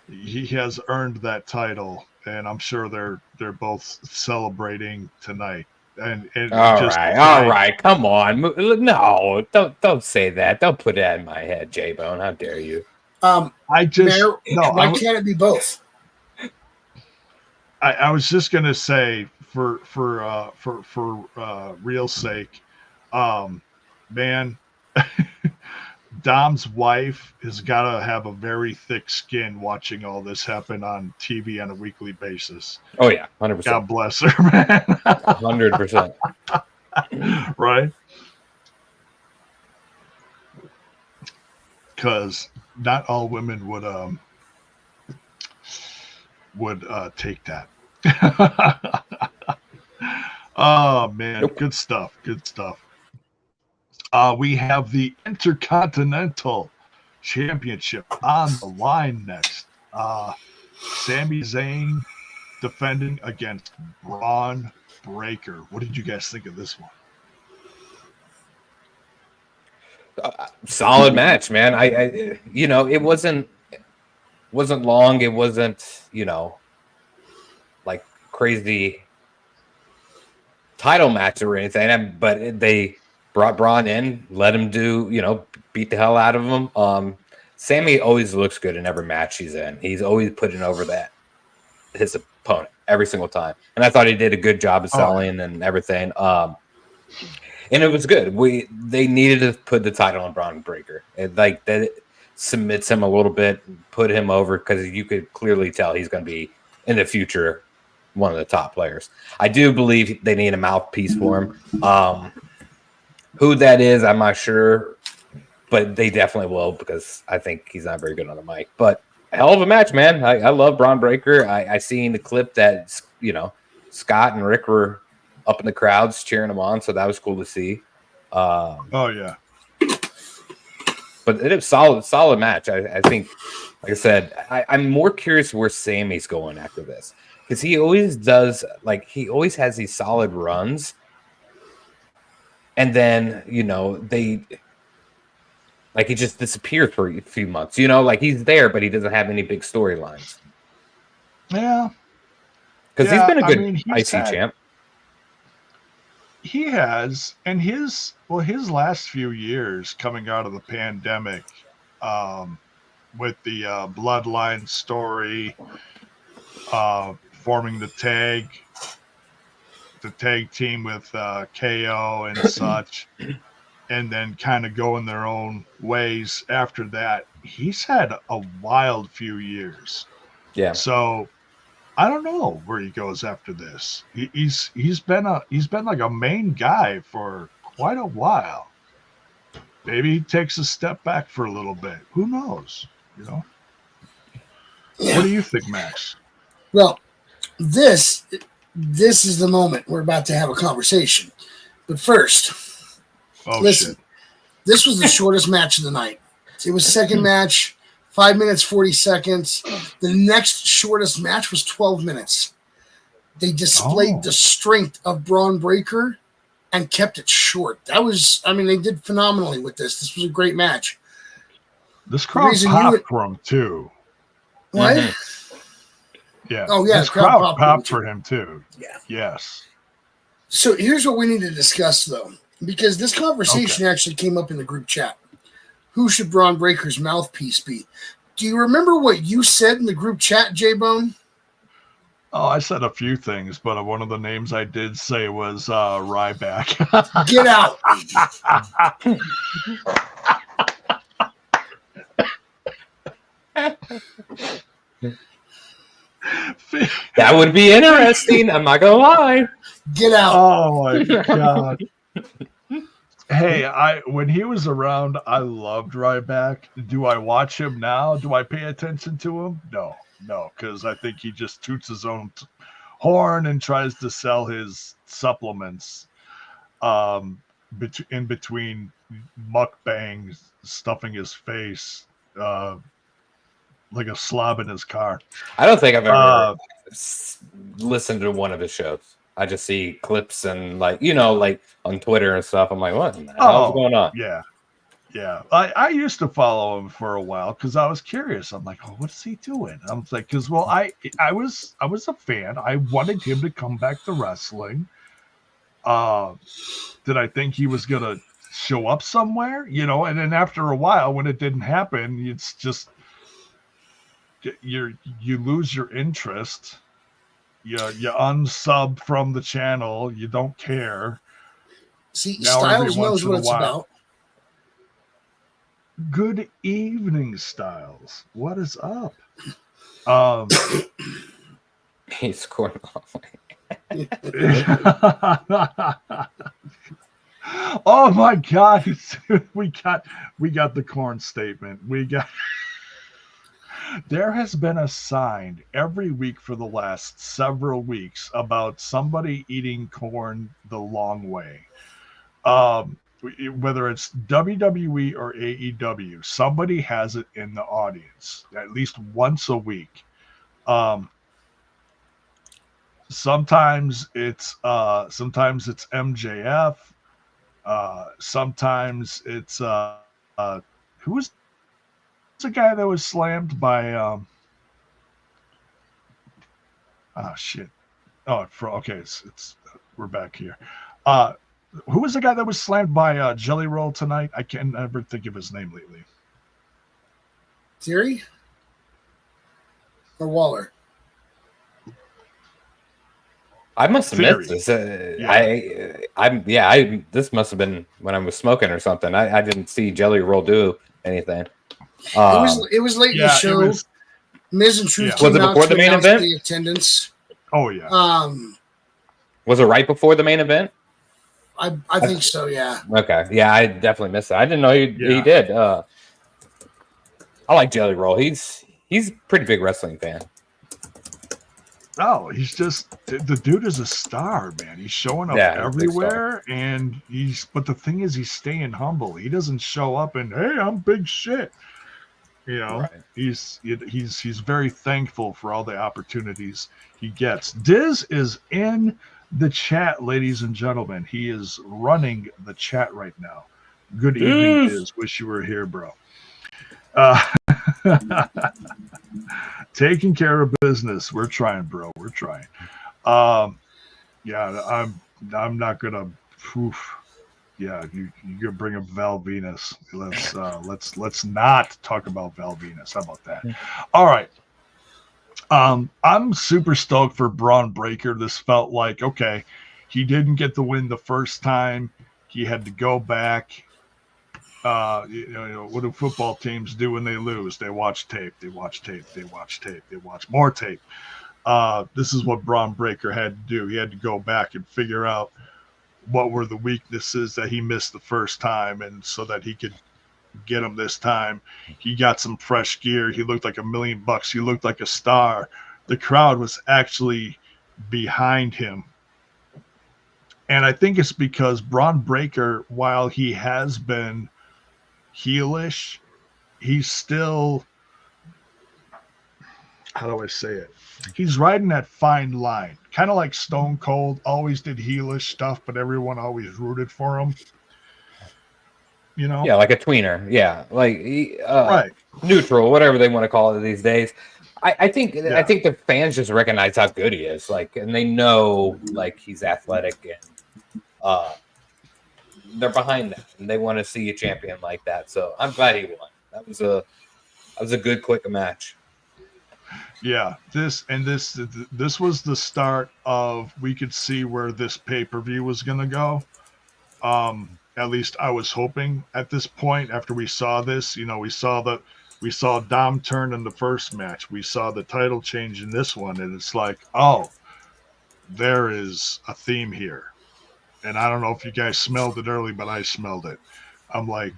[SPEAKER 2] he has earned that title, and I'm sure they're both celebrating tonight. And
[SPEAKER 4] all right, come on, no, don't say that. Don't put that in my head, J-Bone. How dare you?
[SPEAKER 3] Why can't it be both?
[SPEAKER 2] I was just gonna say for real sake, man. Dom's wife has got to have a very thick skin watching all this happen on TV on a weekly basis.
[SPEAKER 4] Oh, yeah, 100%.
[SPEAKER 2] God bless her, man.
[SPEAKER 4] 100%.
[SPEAKER 2] Right? Because not all women would take that. Oh, man. Nope. Good stuff. Good stuff. We have the Intercontinental Championship on the line next. Sami Zayn defending against Bron Breaker. What did you guys think of this one?
[SPEAKER 4] Solid match, man. I it wasn't long. It wasn't, like crazy title match or anything. But they brought Bron in, let him do, beat the hell out of him. Sami always looks good in every match he's in. He's always putting over his opponent every single time. And I thought he did a good job of selling and everything. And it was good. They needed to put the title on Bron Breakker. That submits him a little bit, put him over, because you could clearly tell he's going to be in the future one of the top players. I do believe they need a mouthpiece for him. Who that is, I'm not sure, but they definitely will, because I think he's not very good on the mic. But hell of a match, man. I love Bron Breakker. I seen the clip that Scott and Rick were up in the crowds cheering him on, so that was cool to see.
[SPEAKER 2] Yeah.
[SPEAKER 4] But it is solid match. I think, like I said, I'm more curious where Sami's going after this, because he always does, he always has these solid runs, and then he just disappears for a few months. He's there, but he doesn't have any big storylines.
[SPEAKER 2] Yeah,
[SPEAKER 4] because he's been a good IC champ.
[SPEAKER 2] He has, and his last few years coming out of the pandemic, with the Bloodline story, forming the tag team with KO and such, and then kind of going their own ways after that. He's had a wild few years.
[SPEAKER 4] Yeah.
[SPEAKER 2] So I don't know where he goes after this. He's been like a main guy for quite a while. Maybe he takes a step back for a little bit. Who knows? Yeah. What do you think, Max?
[SPEAKER 3] Well, this is the moment we're about to have a conversation. But first, listen.
[SPEAKER 2] Shit.
[SPEAKER 3] This was the shortest match of the night. It was second match. 5 minutes, 40 seconds. The next shortest match was 12 minutes. They displayed the strength of Bron Breakker and kept it short. They did phenomenally with this. This was a great match.
[SPEAKER 2] This crowd popped for him, too.
[SPEAKER 3] What?
[SPEAKER 2] Mm-hmm. Yeah.
[SPEAKER 3] Oh, yeah.
[SPEAKER 2] This crowd popped for him, too.
[SPEAKER 3] Yeah.
[SPEAKER 2] Yes.
[SPEAKER 3] So here's what we need to discuss, though, because this conversation actually came up in the group chat. Who should Bron Breakker's mouthpiece be? Do you remember what you said in the group chat, J-Bone?
[SPEAKER 2] Oh, I said a few things, but one of the names I did say was Ryback.
[SPEAKER 3] Get out.
[SPEAKER 4] That would be interesting. I'm not going to lie.
[SPEAKER 3] Get out.
[SPEAKER 2] Oh, my God. Hey, when he was around, I loved Ryback. Do I watch him now? Do I pay attention to him? No, because I think he just toots his own horn and tries to sell his supplements in between mukbangs, stuffing his face like a slob in his car.
[SPEAKER 4] I don't think I've ever listened to one of his shows. I just see clips and on Twitter and stuff. I'm like, what the hell is going on?
[SPEAKER 2] Yeah. I used to follow him for a while because I was curious. I'm like, oh, what's he doing? I'm like, because I was a fan. I wanted him to come back to wrestling. Did I think he was gonna show up somewhere? And then after a while, when it didn't happen, it's just you lose your interest. You unsub from the channel. You don't care.
[SPEAKER 3] See, now Styles knows what it's about.
[SPEAKER 2] Good evening, Styles. What is up?
[SPEAKER 4] He's scoring.
[SPEAKER 2] Oh my God! We got the corn statement. There has been a sign every week for the last several weeks about somebody eating corn the long way. Whether it's WWE or AEW, somebody has it in the audience at least once a week. sometimes it's MJF. Sometimes it's who was the guy that was slammed by shit. Oh, okay, it's we're back here. Who was the guy that was slammed by Jelly Roll tonight? I can't never think of his name lately.
[SPEAKER 3] Theory or Waller?
[SPEAKER 4] I must have missed this. This must have been when I was smoking or something. I didn't see Jelly Roll do anything.
[SPEAKER 3] It was late in the show. Miz and Truth came
[SPEAKER 4] was it
[SPEAKER 3] out
[SPEAKER 4] before
[SPEAKER 3] to
[SPEAKER 4] the main
[SPEAKER 3] announce
[SPEAKER 4] event?
[SPEAKER 3] the attendance.
[SPEAKER 2] Oh yeah.
[SPEAKER 4] Was it right before the main event?
[SPEAKER 3] I think so. Yeah.
[SPEAKER 4] Okay. Yeah, I definitely missed it. I didn't know he did. I like Jelly Roll. He's a pretty big wrestling fan.
[SPEAKER 2] Oh, he's just the dude is a star, man. He's showing up everywhere, and but the thing is, he's staying humble. He doesn't show up and hey, I'm big shit. You know, right. He's very thankful for all the opportunities he gets. Diz is in the chat, ladies and gentlemen. He is running the chat right now. Good evening, Diz. Wish you were here, bro. Taking care of business. We're trying, bro. We're trying. I'm not gonna. Yeah, you gonna bring up Val Venus. Let's not talk about Val Venus. How about that? All right. I'm super stoked for Braun Breaker. This felt like okay, he didn't get the win the first time. He had to go back. You know what do football teams do when they lose? They watch tape. They watch tape. They watch tape. They watch more tape. This is what Braun Breaker had to do. He had to go back and figure out what were the weaknesses that he missed the first time, and so that he could get them this time. He got some fresh gear. He looked like $1 million. He looked like a star. The crowd was actually behind him. And I think it's because Braun Breaker, while he has been heelish, he's still, how do I say it? He's riding that fine line, kind of like Stone Cold always did heelish stuff, but everyone always rooted for him. You know?
[SPEAKER 4] Yeah, like a tweener. Yeah, like
[SPEAKER 2] right,
[SPEAKER 4] neutral, whatever they want to call it these days. I think the fans just recognize how good he is, like, and they know like he's athletic and they're behind that, and they want to see a champion like that. So I'm glad he won. That was a good, quick match.
[SPEAKER 2] Yeah, this was the start of, we could see where this pay-per-view was going to go. At least I was hoping at this point after we saw this. You know, we saw Dom turn in the first match. We saw the title change in this one, and it's like, oh, there is a theme here. And I don't know if you guys smelled it early, but I smelled it. I'm like,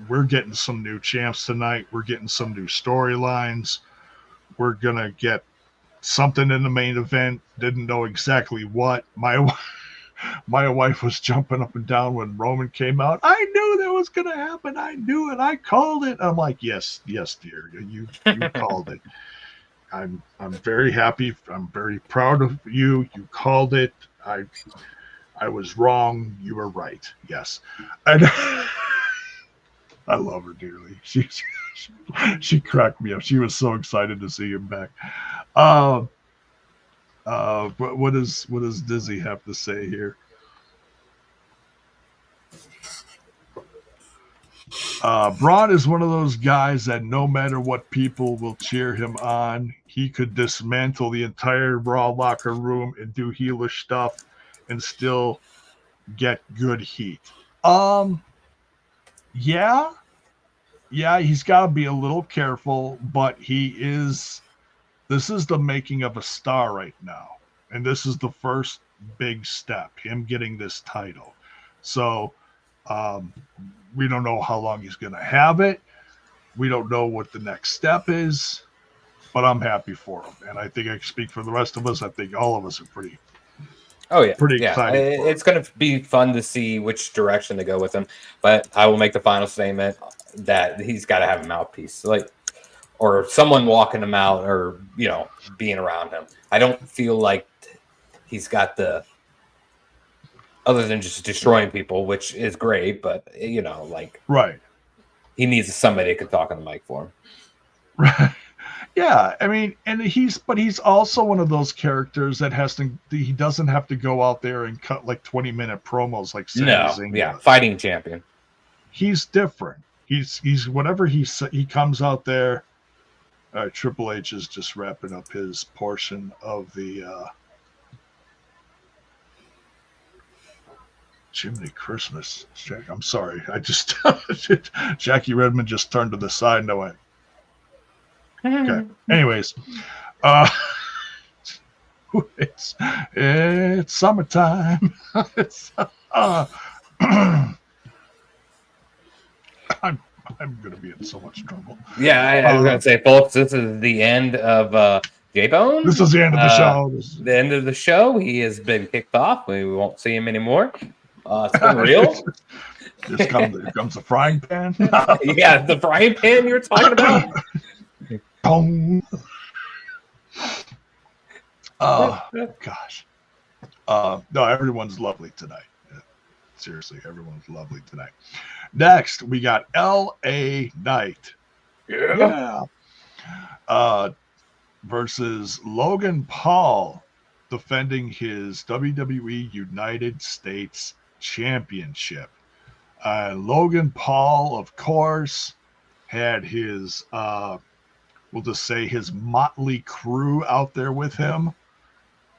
[SPEAKER 2] we're getting some new champs tonight. We're getting some new storylines. We're going to get something in the main event. Didn't know exactly what. My wife was jumping up and down when Roman came out. I knew that was going to happen. I knew it. I called it. I'm like, yes, dear. You called it. I'm very happy. I'm very proud of you. You called it. I was wrong. You were right. Yes. And I love her dearly. She cracked me up. She was so excited to see him back. But what does Dizzy have to say here? Braun is one of those guys that no matter what, people will cheer him on. He could dismantle the entire Raw locker room and do heelish stuff and still get good heat. Yeah, he's got to be a little careful, but this is the making of a star right now. And this is the first big step, him getting this title. So we don't know how long he's going to have it. We don't know what the next step is, but I'm happy for him. And I think I can speak for the rest of us. I think all of us are pretty excited.
[SPEAKER 4] It's going to be fun to see which direction to go with him. But I will make the final statement that he's got to have a mouthpiece, or someone walking him out, or being around him. I don't feel like he's got the other than just destroying people, which is great, but like
[SPEAKER 2] right.
[SPEAKER 4] He needs somebody that could talk on the mic for him.
[SPEAKER 2] Right. Yeah, I mean, and he's also one of those characters that he doesn't have to go out there and cut like 20-minute promos like Sami Zayn does.
[SPEAKER 4] Fighting champion.
[SPEAKER 2] He's different. He's whatever he comes out there. Triple H is just wrapping up his portion of the Jiminy Christmas. Jack, I'm sorry. I just Jackie Redmond just turned to the side and I went. Okay. Anyways, it's summertime. I'm gonna be in so much trouble.
[SPEAKER 4] Yeah, I was gonna say, folks, this is the end of J-Bone.
[SPEAKER 2] This is the end of the show.
[SPEAKER 4] The end of the show. He has been kicked off. We won't see him anymore. It's been real.
[SPEAKER 2] Here comes the frying pan.
[SPEAKER 4] Yeah, the frying pan you were talking about.
[SPEAKER 2] Oh gosh. No, everyone's lovely tonight. Seriously, everyone's lovely tonight. Next, we got LA Knight. Yeah. Versus Logan Paul defending his WWE United States Championship. Logan Paul, of course, had his we'll just say his motley crew out there with him.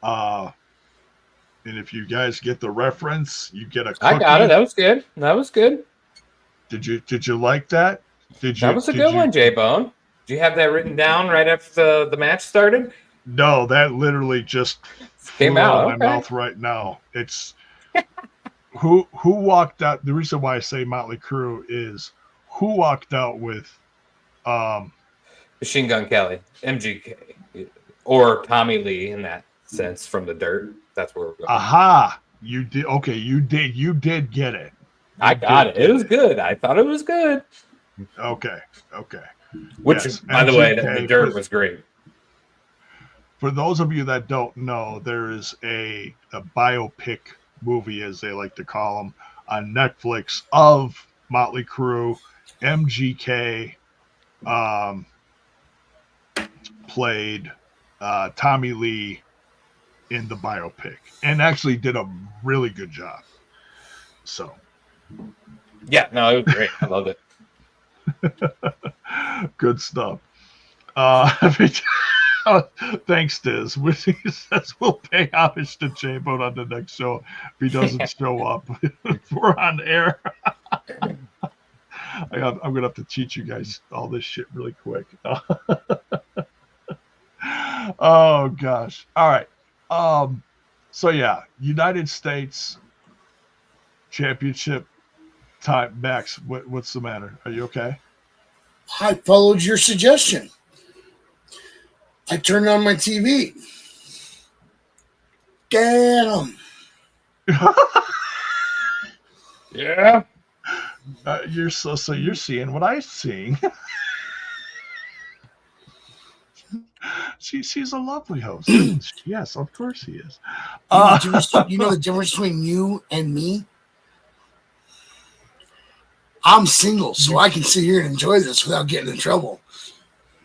[SPEAKER 2] And if you guys get the reference, you get a cookie.
[SPEAKER 4] I got it. That was good.
[SPEAKER 2] Did you like that?
[SPEAKER 4] That was a good one, J-Bone. Did you have that written down right after the match started?
[SPEAKER 2] No, that literally just
[SPEAKER 4] came out
[SPEAKER 2] of my mouth right now. It's who walked out. The reason why I say motley crew is who walked out with
[SPEAKER 4] Machine Gun Kelly, MGK, or Tommy Lee in that sense from the dirt. That's where we're going.
[SPEAKER 2] Aha! You did okay. You did get it.
[SPEAKER 4] I got it. It was good. I thought it was good.
[SPEAKER 2] Okay.
[SPEAKER 4] Which,
[SPEAKER 2] yes,
[SPEAKER 4] by the way, the dirt was great.
[SPEAKER 2] For those of you that don't know, there is a biopic movie, as they like to call them, on Netflix of Motley Crue. MGK played Tommy Lee in the biopic and actually did a really good job. So,
[SPEAKER 4] yeah, no, it was great. I loved it.
[SPEAKER 2] Good stuff. Thanks, Diz. He says we'll pay homage to J-Bone on the next show if he doesn't show up. We're on air. I'm going to have to teach you guys all this shit really quick. Oh, gosh. All right. So, yeah, United States Championship time. Max, what's the matter? Are you okay?
[SPEAKER 3] I followed your suggestion. I turned on my TV. Damn.
[SPEAKER 4] Yeah.
[SPEAKER 2] You're you're seeing what I'm seeing. She's a lovely host. Yes, of course he is.
[SPEAKER 3] You know the difference between you and me? I'm single, so I can sit here and enjoy this without getting in trouble.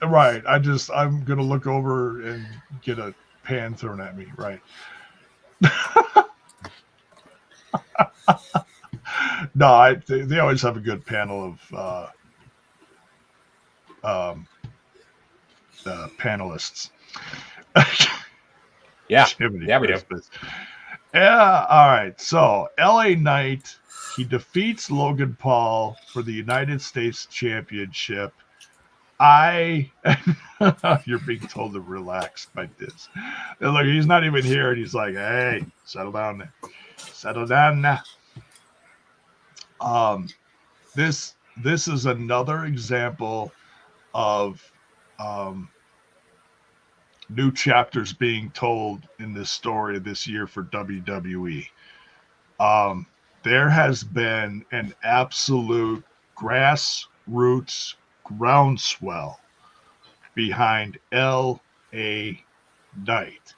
[SPEAKER 2] Right. I'm going to look over and get a pan thrown at me. Right. No, they always have a good panel of panelists.
[SPEAKER 4] Yeah.
[SPEAKER 2] Jiminy
[SPEAKER 4] yeah, we do.
[SPEAKER 2] Christmas. Yeah. All right. So LA Knight, he defeats Logan Paul for the United States Championship. You're being told to relax by this. And look, he's not even here, and he's like, "Hey, settle down there. Settle down now." This is another example of new chapters being told in this story this year for WWE. There has been an absolute grassroots groundswell behind LA Knight.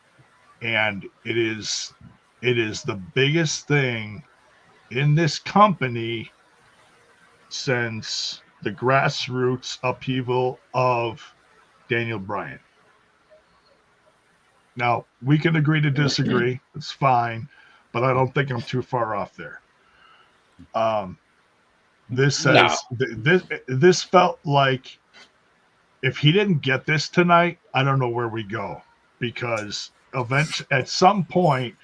[SPEAKER 2] and it is the biggest thing in this company since the grassroots upheaval of Daniel Bryan. Now, we can agree to disagree. It's fine, but I don't think I'm too far off there. This felt like if he didn't get this tonight, I don't know where we go, because at some point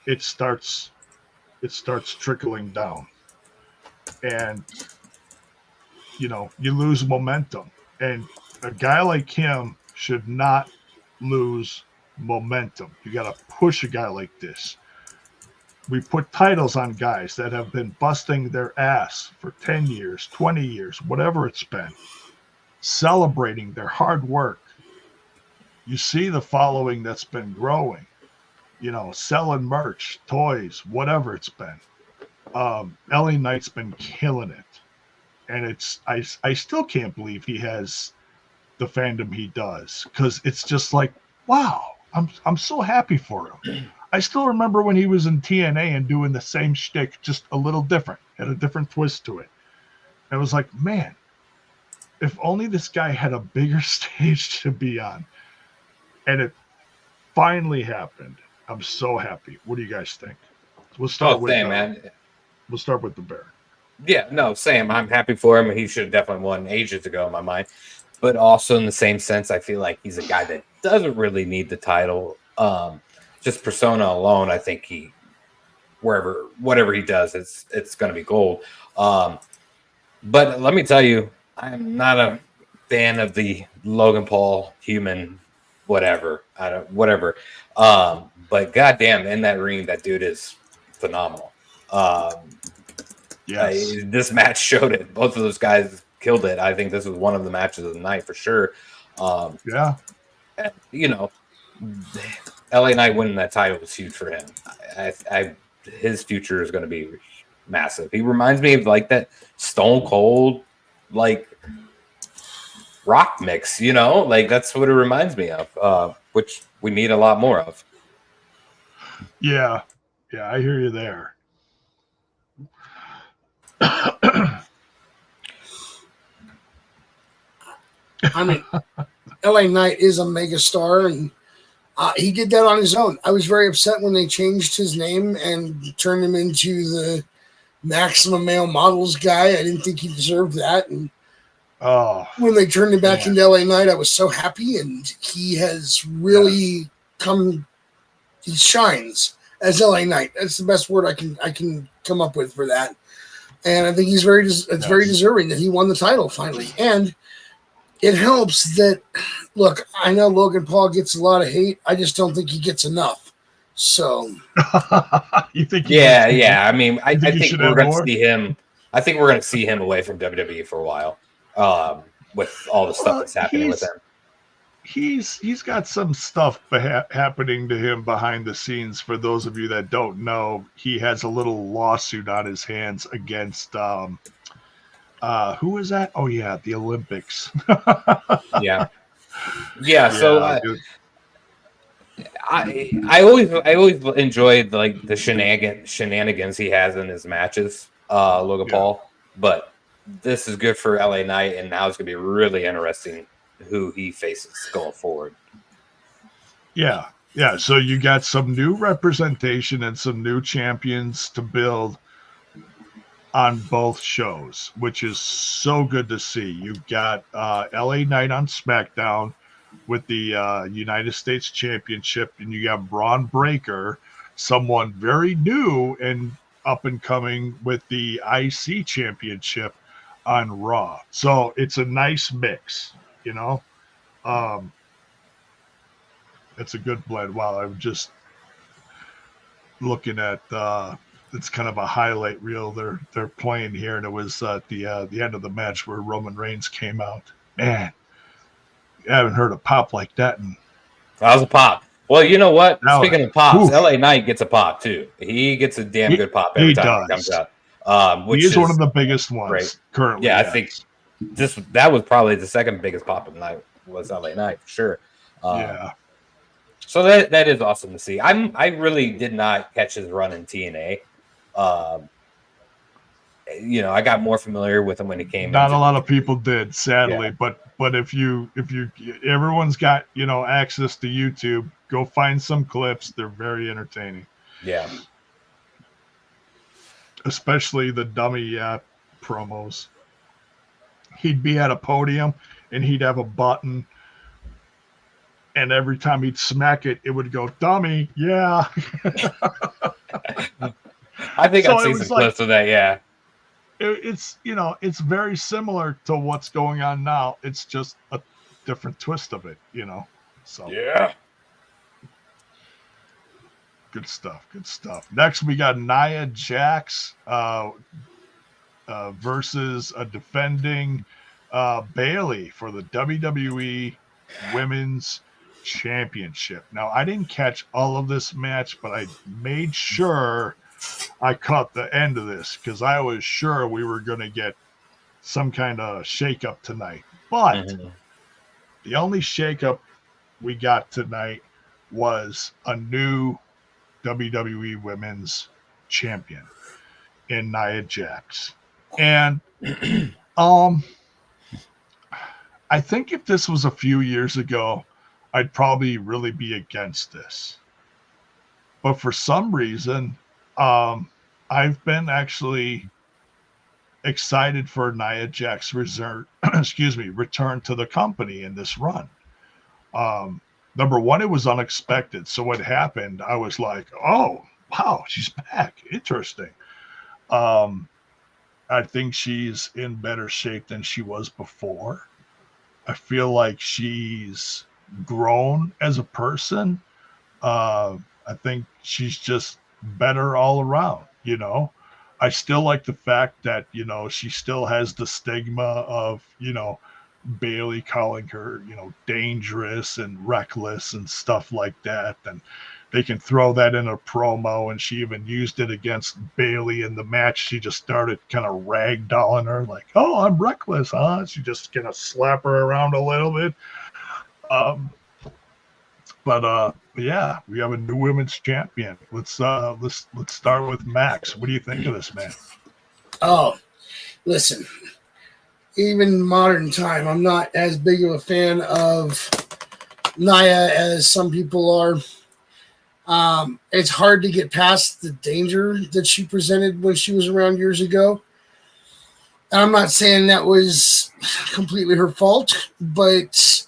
[SPEAKER 2] it starts trickling down, and you lose momentum, and a guy like him should not lose momentum. You got to push a guy like this. We put titles on guys that have been busting their ass for 10 years, 20 years, whatever it's been, celebrating their hard work. You see the following that's been growing, selling merch, toys, whatever it's been. LA Knight's been killing it. And I still can't believe he has the fandom he does, because it's just like, wow, I'm so happy for him. I still remember when he was in TNA and doing the same shtick, just a little different, had a different twist to it. And it was like, man, if only this guy had a bigger stage to be on. And it finally happened. I'm so happy. What do you guys think? We'll start with We'll start with the Bear.
[SPEAKER 4] Yeah, no, Sam, I'm happy for him. He should have definitely won ages ago in my mind. But also in the same sense, I feel like he's a guy that doesn't really need the title. Just persona alone, I think whatever he does, it's going to be gold. But let me tell you, I'm not a fan of the Logan Paul human whatever. But goddamn, in that ring, that dude is phenomenal.
[SPEAKER 2] Yes.
[SPEAKER 4] This match showed it. Both of those guys killed it. I think this was one of the matches of the night for sure.
[SPEAKER 2] Yeah.
[SPEAKER 4] LA Knight winning that title was huge for him. His future is going to be massive. He reminds me of like that Stone Cold, like rock mix, like that's what it reminds me of, which we need a lot more of.
[SPEAKER 2] Yeah. Yeah, I hear you there.
[SPEAKER 3] I mean, LA Knight is a megastar, and he did that on his own. I was very upset when they changed his name and turned him into the Maximum Male Models guy. I didn't think he deserved that. And when they turned him back into LA Knight, I was so happy, and he has really he shines as LA Knight. That's the best word I can come up with for that. And I think he's very deserving that he won the title finally. And it helps that, look, I know Logan Paul gets a lot of hate. I just don't think he gets enough. So
[SPEAKER 2] you think?
[SPEAKER 4] Yeah. I mean, I think we're going to see him. I think we're going to see him away from WWE for a while, with all the stuff that's happening with him.
[SPEAKER 2] He's got some stuff happening to him behind the scenes. For those of you that don't know, he has a little lawsuit on his hands against who is that? Oh yeah, the Olympics.
[SPEAKER 4] yeah. So I always enjoyed like the shenanigans he has in his matches, Logan Paul. But this is good for LA Knight, and now it's gonna be really interesting who he faces going forward. Yeah.
[SPEAKER 2] So you got some new representation and some new champions to build on both shows, which is so good to see. You've got LA Knight on SmackDown with the United States Championship, and you got Braun Breaker, someone very new and up and coming, with the IC Championship on Raw. So it's a nice mix. It's a good blend. Wow, I'm just looking at it's kind of a highlight reel they're playing here, and it was at the end of the match where Roman Reigns came out. Man, I haven't heard a pop like that.
[SPEAKER 4] That was a pop. Well, you know what? Speaking of pops, LA Knight gets a pop too. He gets a damn good pop every time he comes out. Which is one
[SPEAKER 2] of the biggest ones currently.
[SPEAKER 4] Yeah, I think that was probably the second biggest pop of the night was LA Knight for sure. So that is awesome to see. I really did not catch his run in TNA. I got more familiar with him when he came.
[SPEAKER 2] Not a lot of people did, sadly,
[SPEAKER 4] Yeah.
[SPEAKER 2] but if you everyone's got access to YouTube, go find some clips. They're very entertaining.
[SPEAKER 4] Yeah.
[SPEAKER 2] Especially the dummy promos. He'd be at a podium and he'd have a button, and every time he'd smack it, it would go dummy. Yeah.
[SPEAKER 4] I think I've seen some clips of that. Yeah.
[SPEAKER 2] It's it's very similar to what's going on now. It's just a different twist of it, So
[SPEAKER 4] yeah,
[SPEAKER 2] good stuff. Next, we got Nia Jax versus a defending Bayley for the WWE Women's Championship. Now, I didn't catch all of this match, but I made sure I caught the end of this because I was sure we were going to get some kind of shakeup tonight. But the only shakeup we got tonight was a new WWE Women's Champion in Nia Jax. And I think if this was a few years ago, I'd probably really be against this. But for some reason, I've been actually excited for Nia Jax return to the company in this run. Number one, it was unexpected. So what happened, I was like, oh, wow, she's back. Interesting. I think she's in better shape than she was before. I feel like she's grown as a person. I think she's just better all around, I still like the fact that, she still has the stigma of, Bayley calling her, dangerous and reckless and stuff like that. And they can throw that in a promo, and she even used it against Bayley in the match. She just started kind of ragdolling her like, oh, I'm reckless, huh? She just kind of slap her around a little bit. But yeah, we have a new women's champion. Let's start with Max. What do you think of this, man?
[SPEAKER 3] Oh, listen, even modern time, I'm not as big of a fan of Nia as some people are. It's hard to get past the danger that she presented when she was around years ago. I'm not saying that was completely her fault, but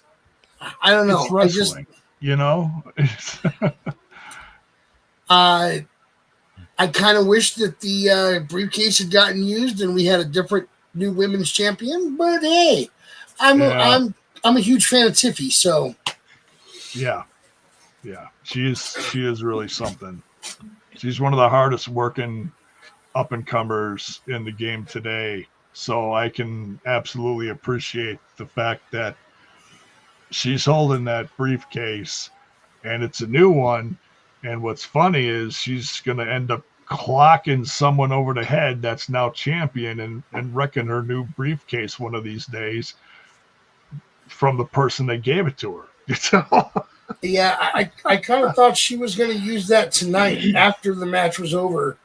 [SPEAKER 3] I don't know.
[SPEAKER 2] It's wrestling.
[SPEAKER 3] I kind of wish that the briefcase had gotten used and we had a different new women's champion. But hey, I'm a huge fan of Tiffy, so
[SPEAKER 2] yeah, she is really something. She's one of the hardest working up and comers in the game today. So I can absolutely appreciate the fact that she's holding that briefcase, and it's a new one. And what's funny is she's going to end up clocking someone over the head that's now champion and wrecking her new briefcase one of these days from the person that gave it to her.
[SPEAKER 3] Yeah, I kind of thought she was going to use that tonight after the match was over,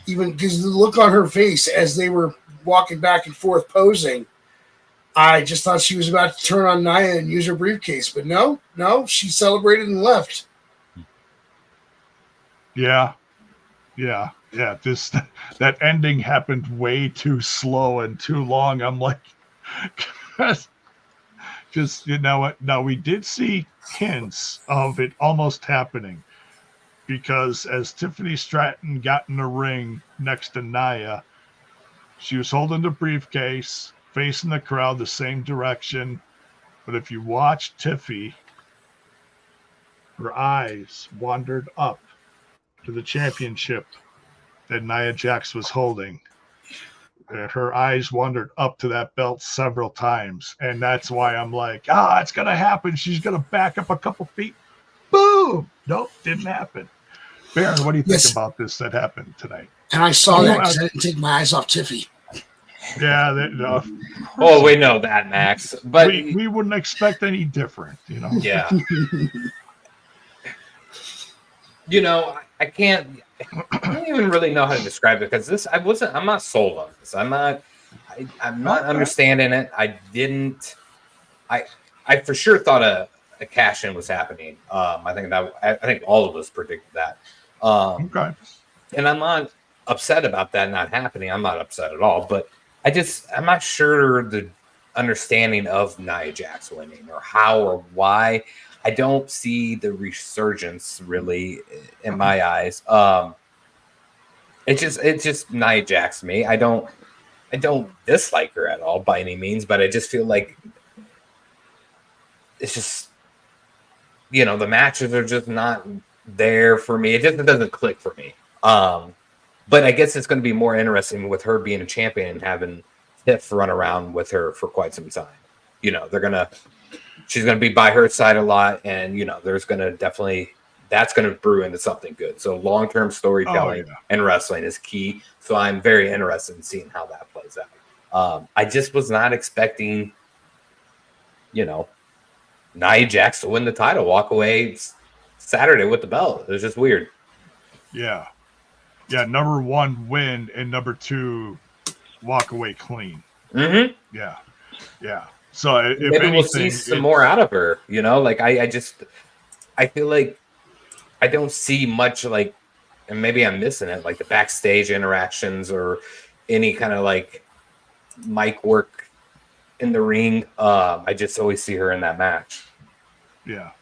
[SPEAKER 3] even because the look on her face as they were walking back and forth posing, I just thought she was about to turn on Nia and use her briefcase. But no, she celebrated and left.
[SPEAKER 2] Yeah. That ending happened way too slow and too long. I'm like, just you know what? Now we did see hints of it almost happening, because as Tiffany Stratton got in the ring next to Nia, she was holding the briefcase, facing the crowd the same direction. But if you watch Tiffy, her eyes wandered up to the championship that Nia Jax was holding. Her eyes wandered up to that belt several times. And that's why I'm like, it's going to happen. She's going to back up a couple feet. Boom. Nope, didn't happen. Baron, what do you think about this that happened tonight?
[SPEAKER 3] And I saw that because I didn't take my eyes off Tiffy.
[SPEAKER 2] Yeah.
[SPEAKER 4] We know that, Max. But
[SPEAKER 2] we wouldn't expect any different,
[SPEAKER 4] Yeah. I don't even really know how to describe it because I'm not sold on this. I'm not understanding it. I for sure thought a cash in was happening. I think all of us predicted that.
[SPEAKER 2] Okay.
[SPEAKER 4] And I'm not upset about that not happening. I'm not upset at all, but I'm not sure the understanding of Nia Jax winning or how or why. I don't see the resurgence really in my eyes. It's just Nia Jax to me. I don't dislike her at all by any means, but I just feel like it's just the matches are just not there for me. It doesn't click for me. But I guess it's going to be more interesting with her being a champion and having Tiff run around with her for quite some time. She's going to be by her side a lot, and that's going to brew into something good. So long-term storytelling and wrestling is key. So I'm very interested in seeing how that plays out. I just was not expecting, Nia Jax to win the title, walk away Saturday with the belt. It was just weird.
[SPEAKER 2] Yeah. Yeah, number 1 win and number 2 walk away clean.
[SPEAKER 4] Mm-hmm.
[SPEAKER 2] Yeah. Yeah. So if
[SPEAKER 4] maybe
[SPEAKER 2] anything,
[SPEAKER 4] we'll see some more out of her. I feel like I don't see much and maybe I'm missing it, like the backstage interactions or any kind of mic work in the ring. I just always see her in that match.
[SPEAKER 2] Yeah.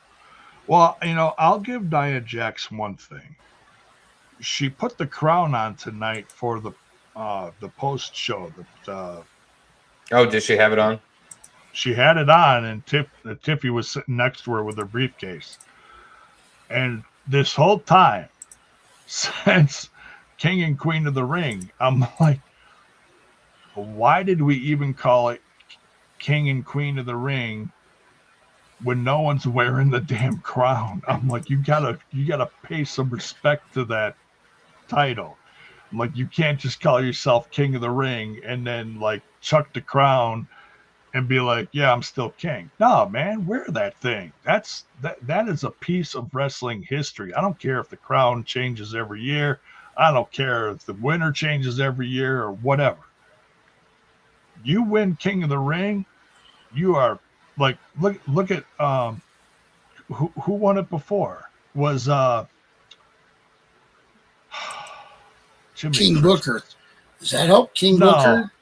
[SPEAKER 2] Well, I'll give Nia Jax one thing. She put the crown on tonight for the post show.
[SPEAKER 4] Did she have it on?
[SPEAKER 2] She had it on, and Tiffy was sitting next to her with her briefcase. And this whole time, since King and Queen of the Ring, I'm like, why did we even call it King and Queen of the Ring when no one's wearing the damn crown? I'm like, you gotta pay some respect to that title. I'm like, you can't just call yourself King of the Ring and then chuck the crown and be like, yeah, I'm still king. No, man, wear that thing. That is a piece of wrestling history. I don't care if the crown changes every year. I don't care if the winner changes every year or whatever. You win King of the Ring, you are look at who won it before was
[SPEAKER 3] King Booker. Does that help? Booker?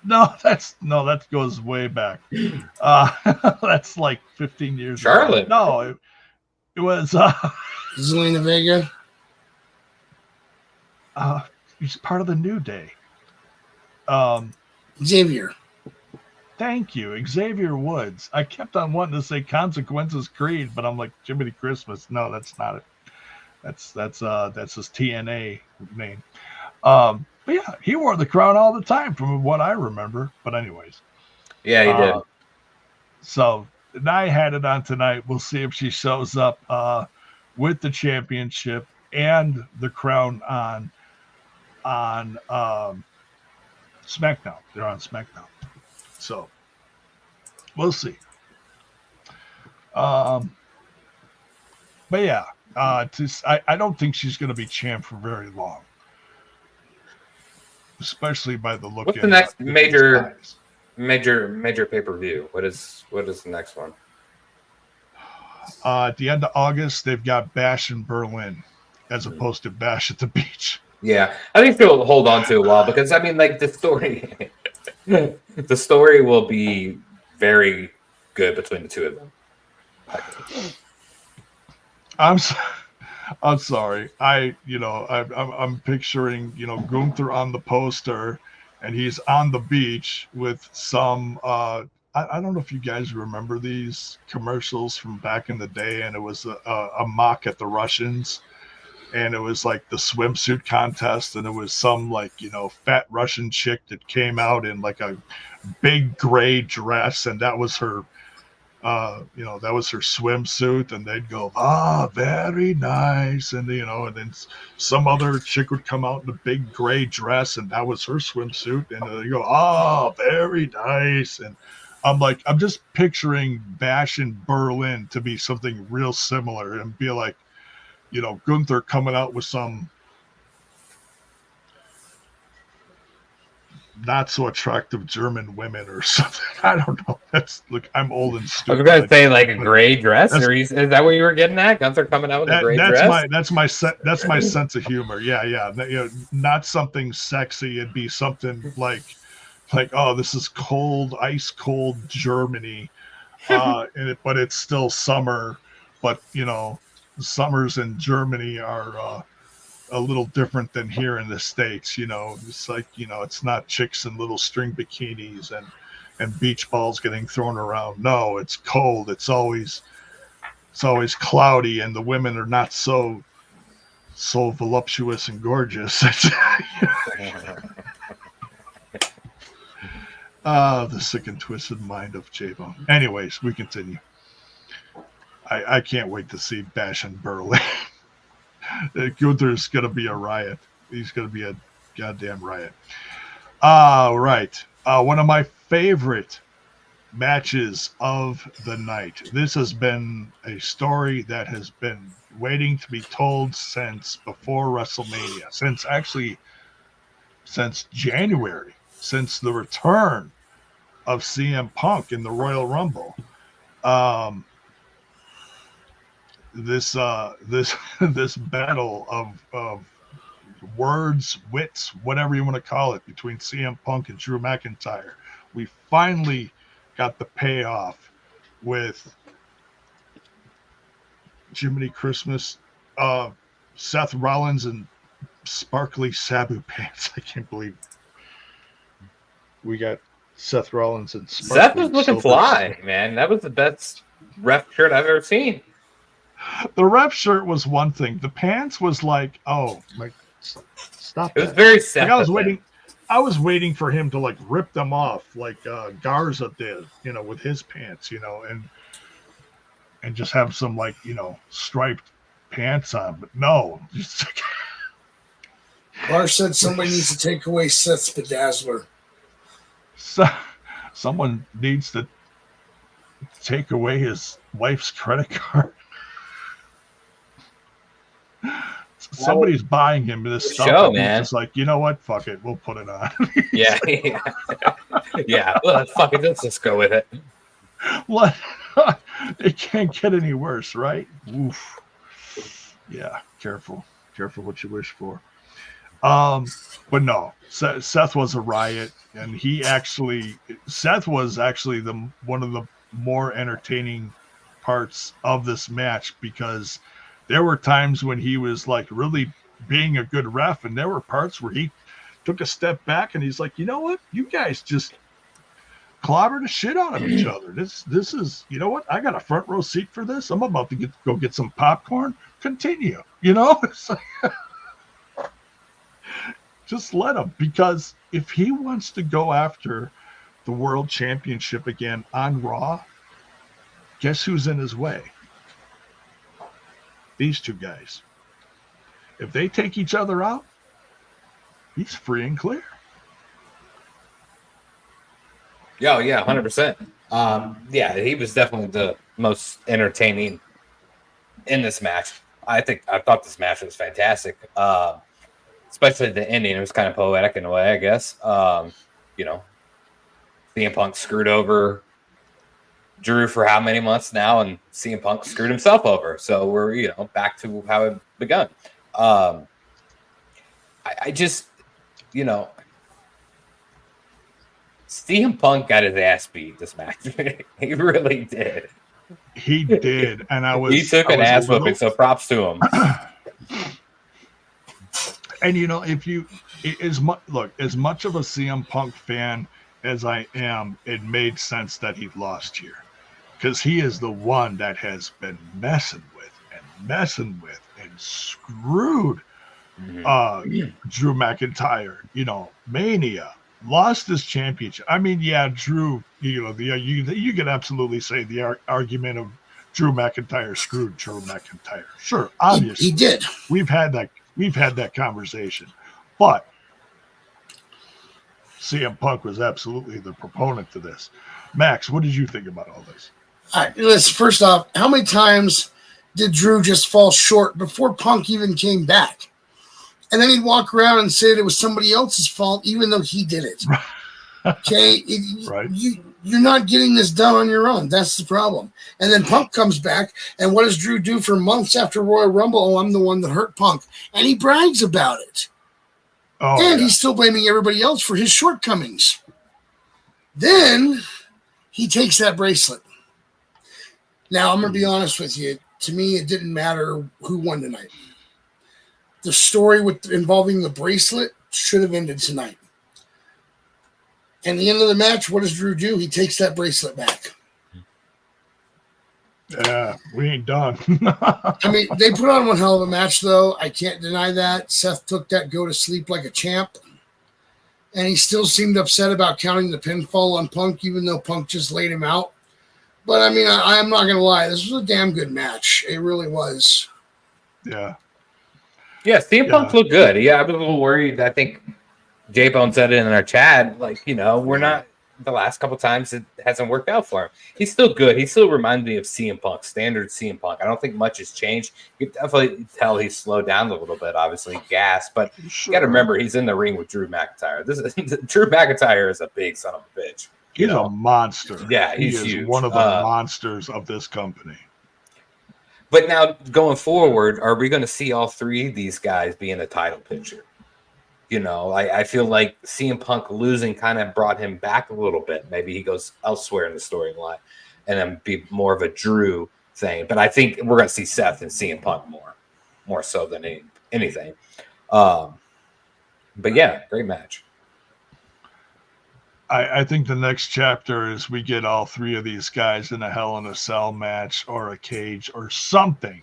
[SPEAKER 2] No, that goes way back. That's 15 years
[SPEAKER 4] Charlotte.
[SPEAKER 2] ago. No, it was
[SPEAKER 3] Zelina Vega.
[SPEAKER 2] He's part of the New Day.
[SPEAKER 3] Xavier.
[SPEAKER 2] Thank you, Xavier Woods. I kept on wanting to say Consequences Creed, but I'm like, Jiminy Christmas. No, that's not it. That's his TNA name. But yeah, he wore the crown all the time from what I remember. But anyways.
[SPEAKER 4] Yeah, he did.
[SPEAKER 2] So Nia had it on tonight. We'll see if she shows up with the championship and the crown on SmackDown. They're on SmackDown. So we'll see. But yeah, I don't think she's going to be champ for very long. Especially by the look.
[SPEAKER 4] What's the next major pay-per-view? What is the next one?
[SPEAKER 2] At the end of August, they've got Bash in Berlin as opposed to Bash at the Beach.
[SPEAKER 4] Yeah, I think they'll hold on to it a while because the story will be very good between the two of them.
[SPEAKER 2] I'm sorry. I'm picturing, Gunther on the poster, and he's on the beach with some. I don't know if you guys remember these commercials from back in the day, and it was a mock at the Russians, and it was like the swimsuit contest, and it was some fat Russian chick that came out in a big gray dress, and that was her. That was her swimsuit, and they'd go, very nice. And, and then some other chick would come out in a big gray dress, and that was her swimsuit. And they go, very nice. And I'm just picturing Bash in Berlin to be something real similar and be like, Gunther coming out with some not so attractive German women or something. I don't know. I'm old and stupid.
[SPEAKER 4] I was gonna say like a gray dress, is that what you were getting at? Gunther coming out with a gray dress?
[SPEAKER 2] That's my sense of humor. Yeah. Not something sexy. It'd be something like, oh, this is cold, ice cold Germany, but it's still summer. But summers in Germany are a little different than here in the States. It's like it's not chicks in little string bikinis and beach balls getting thrown around. No, it's cold. It's always cloudy, and the women are not so voluptuous and gorgeous. The sick and twisted mind of J-Bone. Anyways, we continue. I can't wait to see Bash and Burley. Gunther's going to be a riot. He's going to be a goddamn riot. Right. One of my favorite matches of the night. This has been a story that has been waiting to be told since before WrestleMania, since January, since the return of CM Punk in the Royal Rumble. This battle of words, wits, whatever you want to call it, between CM Punk and Drew McIntyre. We finally got the payoff with Jiminy Christmas, Seth Rollins and sparkly Sabu pants. I can't believe we got Seth Rollins and sparkly
[SPEAKER 4] Seth was looking fly, man. That was the best ref shirt I've ever seen.
[SPEAKER 2] The ref shirt was one thing. The pants was like, oh, like, stop.
[SPEAKER 4] It was very Seth.
[SPEAKER 2] I was waiting for him to like rip them off, like Garza did, with his pants, and just have some like striped pants on. But no,
[SPEAKER 3] Lars said somebody needs to take away Seth's bedazzler.
[SPEAKER 2] Someone needs to take away his wife's credit card. Somebody's buying him this stuff.
[SPEAKER 4] Show, man.
[SPEAKER 2] It's like, you know what? Fuck it. We'll put it on.
[SPEAKER 4] Yeah. Well, fuck it. Let's just go with it.
[SPEAKER 2] What? It can't get any worse, right? Oof. Yeah. Careful what you wish for. But no, Seth was a riot, and Seth was actually one of the more entertaining parts of this match, because there were times when he was like really being a good ref, and there were parts where he took a step back and he's like, you know what? You guys just clobber the shit out of each other. This is, you know what? I got a front row seat for this. I'm about to go get some popcorn. Continue. It's like, just let him, because if he wants to go after the world championship again on Raw, guess who's in his way? These two guys. If they take each other out, he's free and clear.
[SPEAKER 4] Yeah, 100%. Yeah, he was definitely the most entertaining in this match. I thought this match was fantastic. Especially the ending. It was kind of poetic in a way, I guess. CM Punk screwed over Drew for how many months now, and CM Punk screwed himself over. So we're, back to how it begun. I just, CM Punk got his ass beat this match. He really did.
[SPEAKER 2] He did, and he
[SPEAKER 4] took an ass whooping. So props to him.
[SPEAKER 2] And as much of a CM Punk fan as I am, it made sense that he lost here, because he is the one that has been messing with and screwed Drew McIntyre. Mania, lost his championship. I mean, yeah, Drew. You could absolutely say the argument of Drew McIntyre screwed Drew McIntyre. Sure, obviously
[SPEAKER 3] he did.
[SPEAKER 2] We've had that conversation, but CM Punk was absolutely the proponent to this. Max, what did you think about all this?
[SPEAKER 3] Let's first off, how many times did Drew just fall short before Punk even came back. And then he'd walk around and say it was somebody else's fault, even though he did it. Okay?
[SPEAKER 2] Right.
[SPEAKER 3] You're not getting this done on your own. That's the problem. And then Punk comes back, and what does Drew do for months after Royal Rumble? Oh, I'm the one that hurt Punk. And he brags about it.
[SPEAKER 2] Oh,
[SPEAKER 3] and he's still blaming everybody else for his shortcomings. Then he takes that bracelet. Now, I'm going to be honest with you. To me, it didn't matter who won tonight. The story involving the bracelet should have ended tonight. And the end of the match, what does Drew do? He takes that bracelet back.
[SPEAKER 2] Yeah, we ain't done.
[SPEAKER 3] I mean, they put on one hell of a match, though. I can't deny that. Seth took that go to sleep like a champ. And he still seemed upset about counting the pinfall on Punk, even though Punk just laid him out. But, I mean, I'm not going to lie. This was a damn good match. It really was.
[SPEAKER 2] Yeah.
[SPEAKER 4] Yeah, CM Punk looked good. Yeah, I was a little worried. I think J-Bone said it in our chat. Like, we're not the last couple times it hasn't worked out for him. He's still good. He still reminds me of CM Punk, standard CM Punk. I don't think much has changed. You can definitely tell he's slowed down a little bit, obviously, gas. But you got to remember, he's in the ring with Drew McIntyre. Drew McIntyre is a big son of a bitch.
[SPEAKER 2] He's a monster.
[SPEAKER 4] Yeah,
[SPEAKER 2] he is
[SPEAKER 4] huge.
[SPEAKER 2] One of the monsters of this company.
[SPEAKER 4] But now, going forward, are we going to see all three of these guys be in the title picture? I feel like CM Punk losing kind of brought him back a little bit. Maybe he goes elsewhere in the storyline and then be more of a Drew thing. But I think we're going to see Seth and CM Punk more so than anything. But yeah, great match.
[SPEAKER 2] I think the next chapter is we get all three of these guys in a Hell in a Cell match or a cage or something.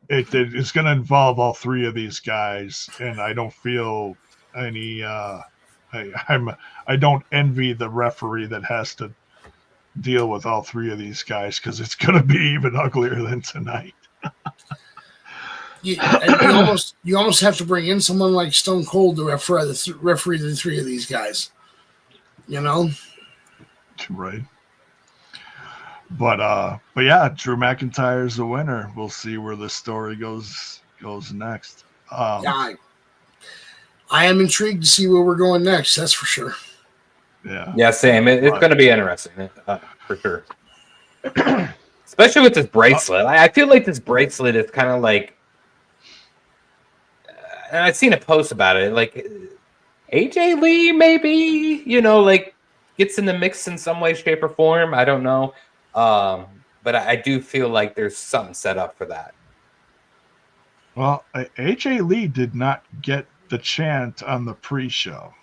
[SPEAKER 2] It's going to involve all three of these guys, and I don't feel any. I don't envy the referee that has to deal with all three of these guys because it's going to be even uglier than tonight.
[SPEAKER 3] You almost have to bring in someone like Stone Cold to referee the three of these guys.
[SPEAKER 2] Right. But yeah, Drew McIntyre's the winner. We'll see where the story goes next.
[SPEAKER 3] I am intrigued to see where we're going next. That's for sure.
[SPEAKER 4] Yeah, same. It's going to be interesting for sure. Especially with this bracelet. I feel like this bracelet is kind of like, and I've seen a post about it, like AJ Lee maybe, gets in the mix in some way, shape, or form. I don't know. But I do feel like there's something set up for that.
[SPEAKER 2] Well, AJ Lee did not get the chant on the pre-show.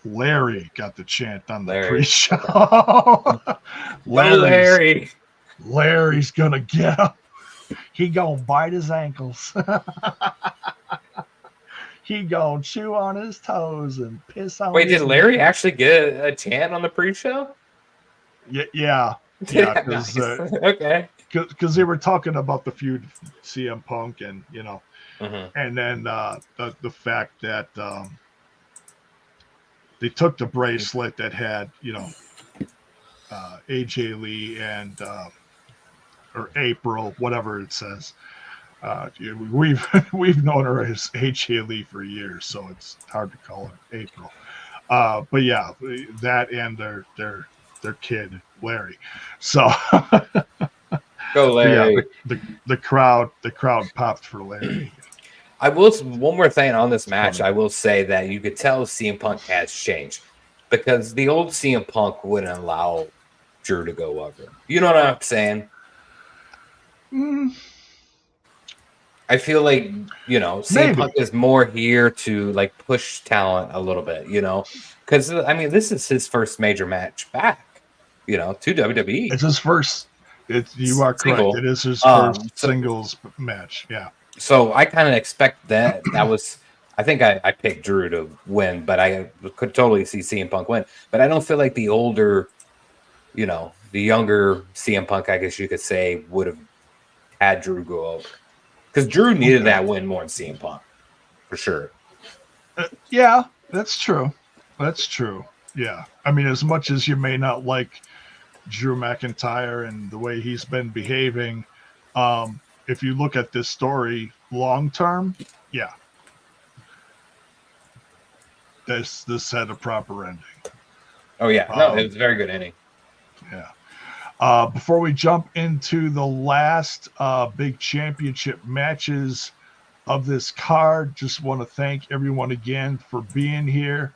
[SPEAKER 2] Larry got the chant on the pre-show. Larry's gonna get him. He gonna bite his ankles. He gonna chew on his toes and piss on.
[SPEAKER 4] Wait, did Larry actually get a chant on the pre-show?
[SPEAKER 2] Yeah.
[SPEAKER 4] Nice. Okay.
[SPEAKER 2] Because they were talking about the feud, CM Punk, and and then the fact that they took the bracelet that had AJ Lee and or April, whatever it says. We've known her as AJ Lee for years, so it's hard to call her April. But yeah, that and their kid Larry. So
[SPEAKER 4] go Larry.
[SPEAKER 2] Yeah, the crowd popped for Larry.
[SPEAKER 4] One more thing on this match. I will say that you could tell CM Punk has changed because the old CM Punk wouldn't allow Drew to go over. You know what I'm saying? I feel like, CM Punk is more here to like push talent a little bit, because this is his first major match back, to WWE.
[SPEAKER 2] It's his first. You are correct. It is his first singles match. Yeah. So
[SPEAKER 4] I kind of expect that. I think I picked Drew to win, but I could totally see CM Punk win. But I don't feel like the older, the younger CM Punk, I guess you could say, would have had Drew go over. Because Drew needed that win more than CM Punk, for sure.
[SPEAKER 2] Yeah, that's true. Yeah. As much as you may not like Drew McIntyre and the way he's been behaving, if you look at this story long term, yeah, this had a proper ending.
[SPEAKER 4] Oh yeah, no, it was a very good ending.
[SPEAKER 2] Yeah. Before we jump into the last big championship matches of this card, just want to thank everyone again for being here.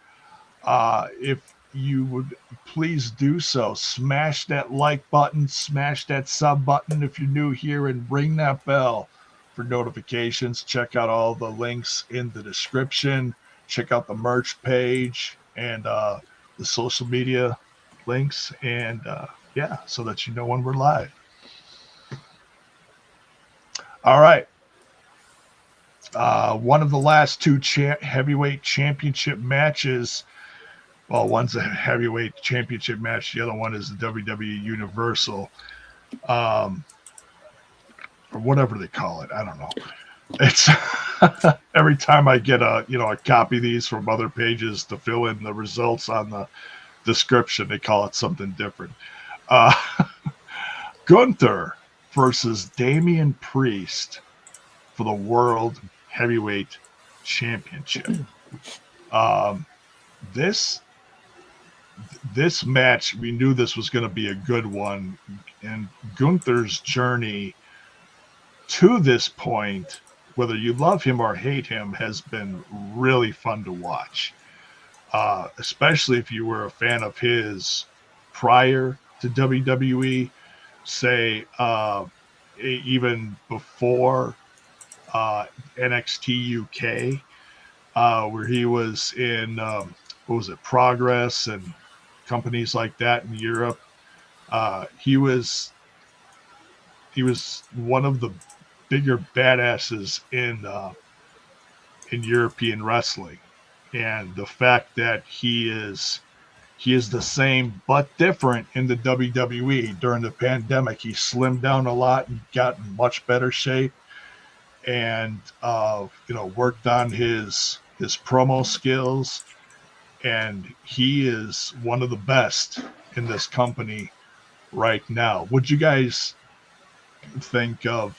[SPEAKER 2] If you would please do so, smash that like button, smash that sub button if you're new here, and ring that bell for notifications. Check out all the links in the description. Check out the merch page and the social media links, and so that you know when we're live. All right. One of the last two heavyweight championship matches. Well, one's a heavyweight championship match. The other one is the WWE Universal, or whatever they call it. I don't know. It's every time I get a copy of these from other pages to fill in the results on the description, they call it something different. Gunther versus Damian Priest for the World Heavyweight Championship. This match, we knew this was going to be a good one, and Gunther's journey to this point, whether you love him or hate him, has been really fun to watch. Especially if you were a fan of his prior to WWE, say even before NXT UK, where he was in Progress and companies like that in Europe. He was one of the bigger badasses in European wrestling, and the fact that he is the same but different in the WWE. During the pandemic, he slimmed down a lot and got in much better shape, and worked on his promo skills, and he is one of the best in this company right now. What'd you guys think of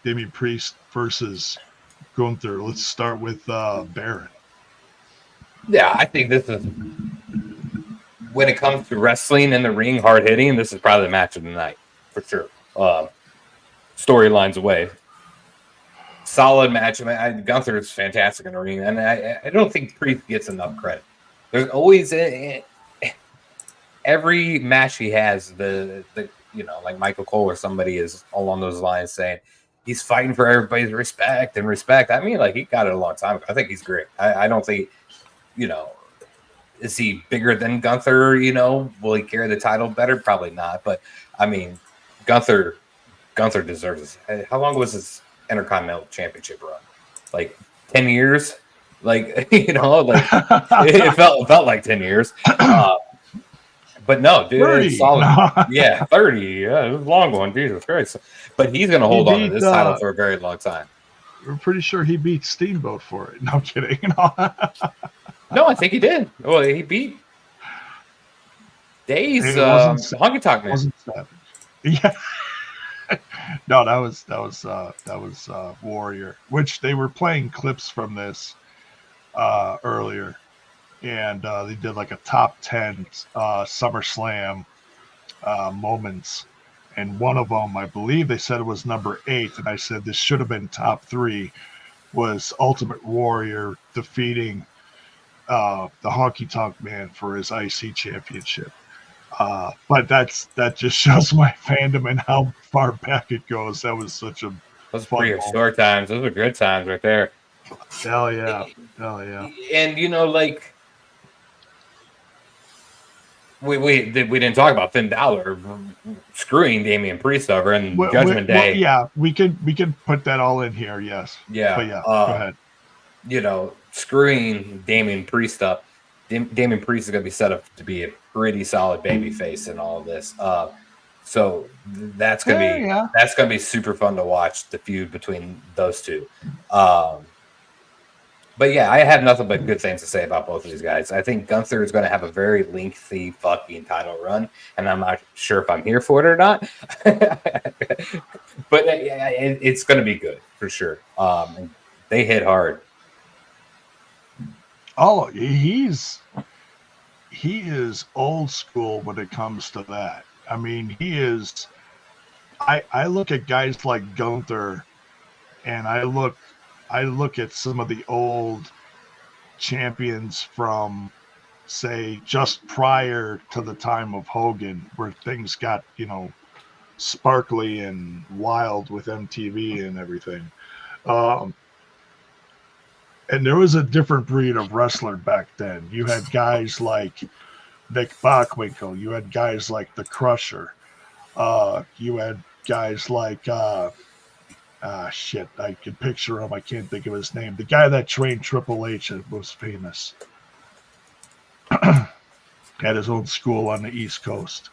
[SPEAKER 2] Damian Priest versus Gunther? Let's start with Baron.
[SPEAKER 4] Yeah, I think this is, when it comes to wrestling in the ring, hard hitting, this is probably the match of the night for sure. Storylines away, solid match. I mean, Gunther is fantastic in the ring, and I don't think Priest gets enough credit. There's always every match he has, the like Michael Cole or somebody is along those lines saying he's fighting for everybody's respect. I mean, like, he got it a long time ago. I think he's great. I don't think, is he bigger than Gunther? Will he carry the title better? Probably not. But I mean, Gunther deserves it. How long was his Intercontinental Championship run? Like 10 years? Like, it felt like 10 years. But no, dude, 30. It's solid. Yeah, 30. Yeah, it was a long one. Jesus Christ. But he's going to hold on to this title for a very long time.
[SPEAKER 2] We're pretty sure he beat Steamboat for it. No, I'm kidding.
[SPEAKER 4] No, I think he did. Well, he beat Days Honky Tonk Man.
[SPEAKER 2] Yeah. No, that was Warrior, which they were playing clips from this earlier, and they did like a top 10 SummerSlam moments, and one of them, I believe they said it was number 8, and I said this should have been top 3, was Ultimate Warrior defeating the Honky Tonk Man for his IC championship. But that just shows my fandom and how far back it goes. That was such a
[SPEAKER 4] those pretty historic times. Those are good times right there.
[SPEAKER 2] Hell yeah.
[SPEAKER 4] And like, we didn't talk about Finn Balor screwing Damian Priest over in Judgment Day.
[SPEAKER 2] Yeah, we can put that all in here. Yes.
[SPEAKER 4] Yeah.
[SPEAKER 2] But yeah, go ahead.
[SPEAKER 4] Screwing Damian Priest up. Damian Priest is going to be set up to be a pretty solid babyface in all of this. So that's going to be super fun to watch, the feud between those two. But But yeah, I have nothing but good things to say about both of these guys. I think Gunther is going to have a very lengthy fucking title run, and I'm not sure if I'm here for it or not. But it's going to be good for sure. And they hit hard.
[SPEAKER 2] Oh, he is old school when it comes to that. I mean, he is. I look at guys like Gunther, and I look at some of the old champions from, say, just prior to the time of Hogan, where things got, sparkly and wild with MTV and everything. And there was a different breed of wrestler back then. You had guys like Nick Bockwinkel. You had guys like The Crusher. You had guys like, shit, I can picture him. I can't think of his name. The guy that trained Triple H was famous. Had his own school on the East Coast.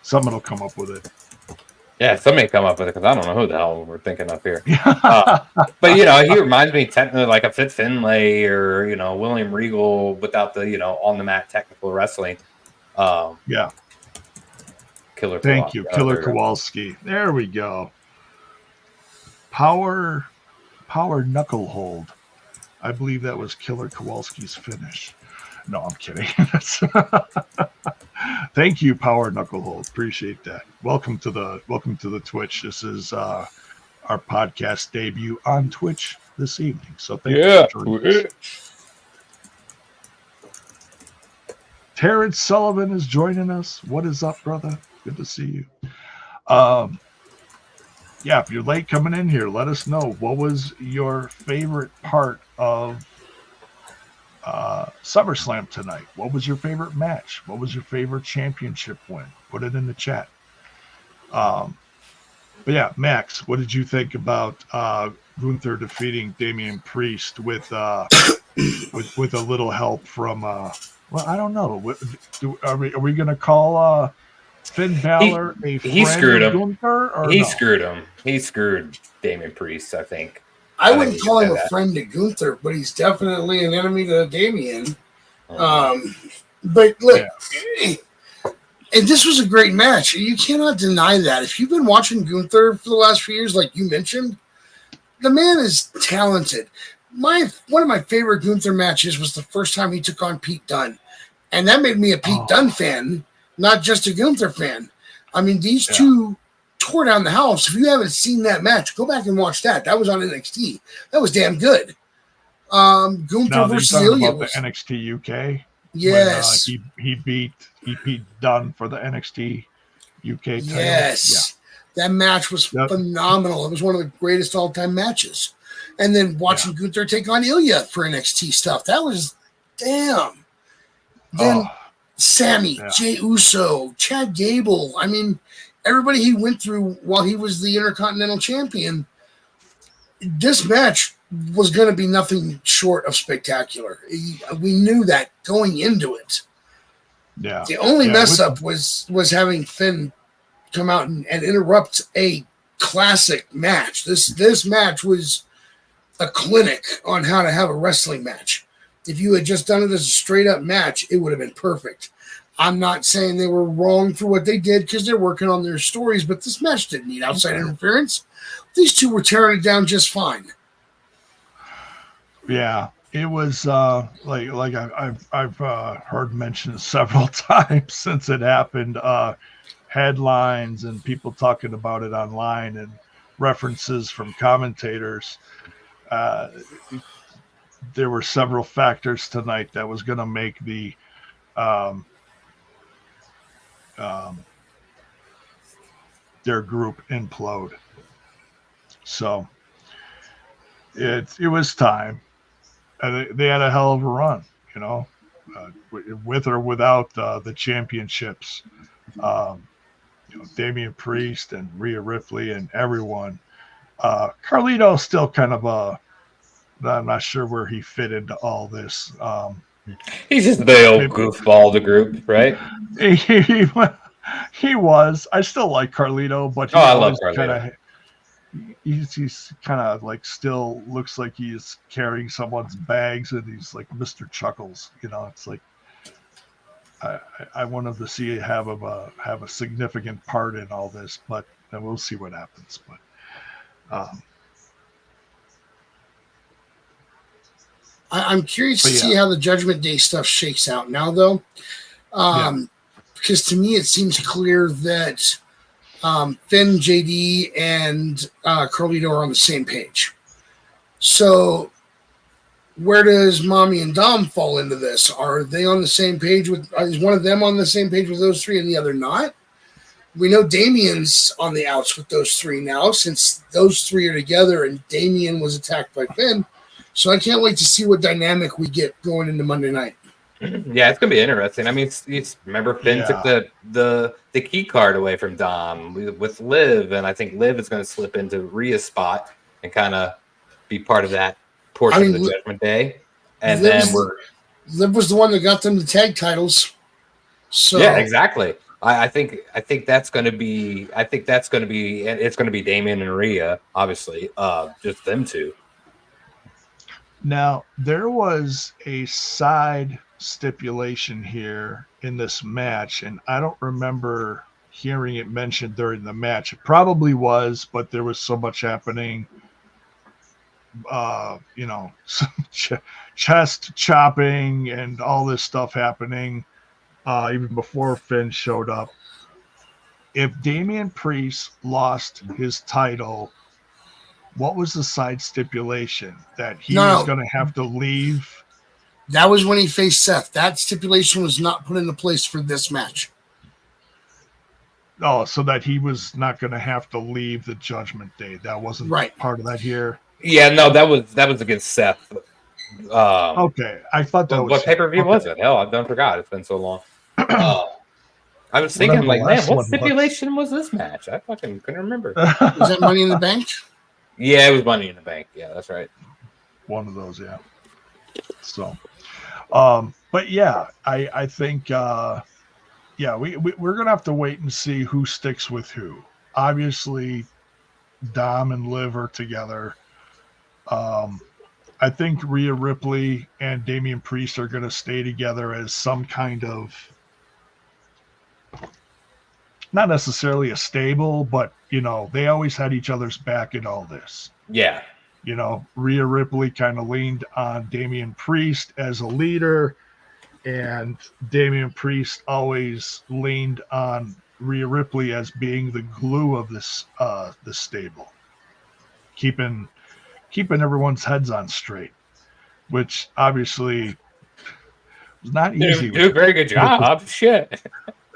[SPEAKER 2] Someone will come up with it.
[SPEAKER 4] Yeah, somebody come up with it because I don't know who the hell we're thinking of here. But he reminds me technically like a Fit Finlay or William Regal without the on the mat technical wrestling.
[SPEAKER 2] Yeah.
[SPEAKER 4] Killer.
[SPEAKER 2] Thank you, Killer Kowalski. There we go. Power knuckle hold. I believe that was Killer Kowalski's finish. No, I'm kidding. Thank you, Power Knucklehold. Appreciate that. Welcome to the Twitch. This is our podcast debut on Twitch this evening. So thank you for joining us. Terrence Sullivan is joining us. What is up, brother? Good to see you. If you're late coming in here, let us know. What was your favorite part of SummerSlam tonight? What was your favorite match? What was your favorite championship win? Put it in the chat. But yeah, Max, what did you think about Gunther defeating Damian Priest with a little help from I don't know. Are we going to call Finn Balor a friend
[SPEAKER 4] he screwed him.
[SPEAKER 2] Gunther, or
[SPEAKER 4] he
[SPEAKER 2] no?
[SPEAKER 4] Screwed him. He screwed Damian Priest, I think.
[SPEAKER 3] I wouldn't call him a friend to Gunther, but he's definitely an enemy to Damian. But look, and this was a great match. You cannot deny that. If you've been watching Gunther for the last few years, like you mentioned, the man is talented. One of my favorite Gunther matches was the first time he took on Pete Dunne. And that made me a Pete Dunne fan, not just a Gunther fan. I mean, these two tore down the house. If you haven't seen that match, go back and watch that. That was on NXT. That was damn good. Gunther versus Ilya
[SPEAKER 2] was the NXT UK.
[SPEAKER 3] Yes,
[SPEAKER 2] when, he beat Dunne for the NXT UK title.
[SPEAKER 3] Yes, that match was phenomenal. It was one of the greatest all-time matches. And then watching Gunther take on Ilya for NXT stuff, that was damn. Then Sami, Jey Uso, Chad Gable. I mean, everybody he went through while he was the Intercontinental Champion. This match was going to be nothing short of spectacular. We knew that going into it.
[SPEAKER 2] Yeah.
[SPEAKER 3] The only mess up was having Finn come out and interrupt a classic match. This match was a clinic on how to have a wrestling match. If you had just done it as a straight up match, it would have been perfect. I'm not saying they were wrong for what they did because they're working on their stories, but this match didn't need outside interference. These two were tearing it down just fine.
[SPEAKER 2] Yeah, it was like I've heard mentioned several times since it happened. Headlines and people talking about it online and references from commentators. There were several factors tonight that was going to make the their group implode. So it was time. They had a hell of a run, with or without the championships. Damian Priest and Rhea Ripley and everyone. Carlito's still kind of I'm not sure where he fit into all this.
[SPEAKER 4] He's just the old goofball of the group, right?
[SPEAKER 2] He was. I still like Carlito, but
[SPEAKER 4] I love Carlito.
[SPEAKER 2] he's kind of like still looks like he's carrying someone's bags, and he's like Mr. Chuckles. It's like I want him to see have a significant part in all this, but then we'll see what happens. But
[SPEAKER 3] I'm curious to see how the Judgment Day stuff shakes out now, though. Because to me, it seems clear that Finn, JD, and Carlito are on the same page. So where does Mommy and Dom fall into this? Are they on the same page with? Is one of them on the same page with those three and the other not? We know Damian's on the outs with those three now, since those three are together and Damian was attacked by Finn. So I can't wait to see what dynamic we get going into Monday night.
[SPEAKER 4] Yeah, it's gonna be interesting. I mean, remember Finn took the key card away from Dom with Liv, and I think Liv is going to slip into Rhea's spot and kind of be part of that portion of the Judgment Day. And
[SPEAKER 3] Liv was the one that got them the tag titles. So
[SPEAKER 4] yeah, exactly. I think that's going to be. I think that's going to be. It's going to be Damian and Rhea, obviously, just them two.
[SPEAKER 2] Now there was a side stipulation here in this match, and I don't remember hearing it mentioned during the match. It probably was, but there was so much happening, some chest chopping and all this stuff happening even before Finn showed up. If Damian Priest lost his title, what was the side stipulation? That he was going to have to leave?
[SPEAKER 3] That was when he faced Seth. That stipulation was not put into place for this match.
[SPEAKER 2] Oh, so that he was not going to have to leave the Judgment Day. That wasn't part of that here?
[SPEAKER 4] Yeah, no, that was against Seth.
[SPEAKER 2] Okay, I thought that was...
[SPEAKER 4] What pay-per-view was it? Hell, I forgot. It's been so long. I was thinking, like, man, what stipulation was this match? I fucking couldn't remember.
[SPEAKER 3] Was that Money in the Bank?
[SPEAKER 4] Yeah, it was Money in the Bank. Yeah, that's right.
[SPEAKER 2] One of those, yeah. So... but yeah, I think we're gonna have to wait and see who sticks with who. Obviously, Dom and Liv are together. I think Rhea Ripley and Damian Priest are gonna stay together as some kind of, not necessarily a stable, but they always had each other's back in all this.
[SPEAKER 4] Yeah.
[SPEAKER 2] Rhea Ripley kind of leaned on Damian Priest as a leader, and Damian Priest always leaned on Rhea Ripley as being the glue of this stable, keeping everyone's heads on straight, which obviously was not easy.
[SPEAKER 4] Do a very good job. Shit.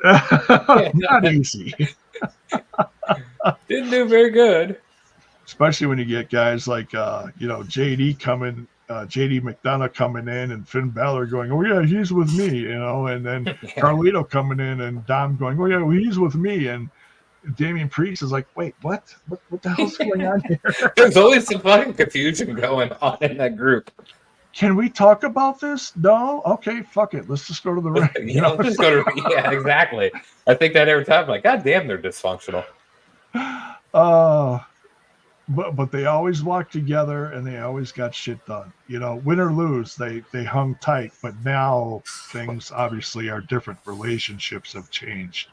[SPEAKER 2] Not easy.
[SPEAKER 4] Didn't do very good.
[SPEAKER 2] Especially when you get guys like, JD McDonough coming in and Finn Balor going, oh, yeah, he's with me, and then Carlito coming in and Dom going, oh, yeah, well, he's with me. And Damian Priest is like, wait, what? What the hell's going on here?
[SPEAKER 4] There's always some fucking confusion going on in that group.
[SPEAKER 2] Can we talk about this? No? Okay, fuck it. Let's just go to the ring.
[SPEAKER 4] Let's go to yeah, exactly. I think that every time. Like, God damn, they're dysfunctional.
[SPEAKER 2] But they always walked together and they always got shit done. Win or lose, they hung tight. But now things obviously are different. Relationships have changed.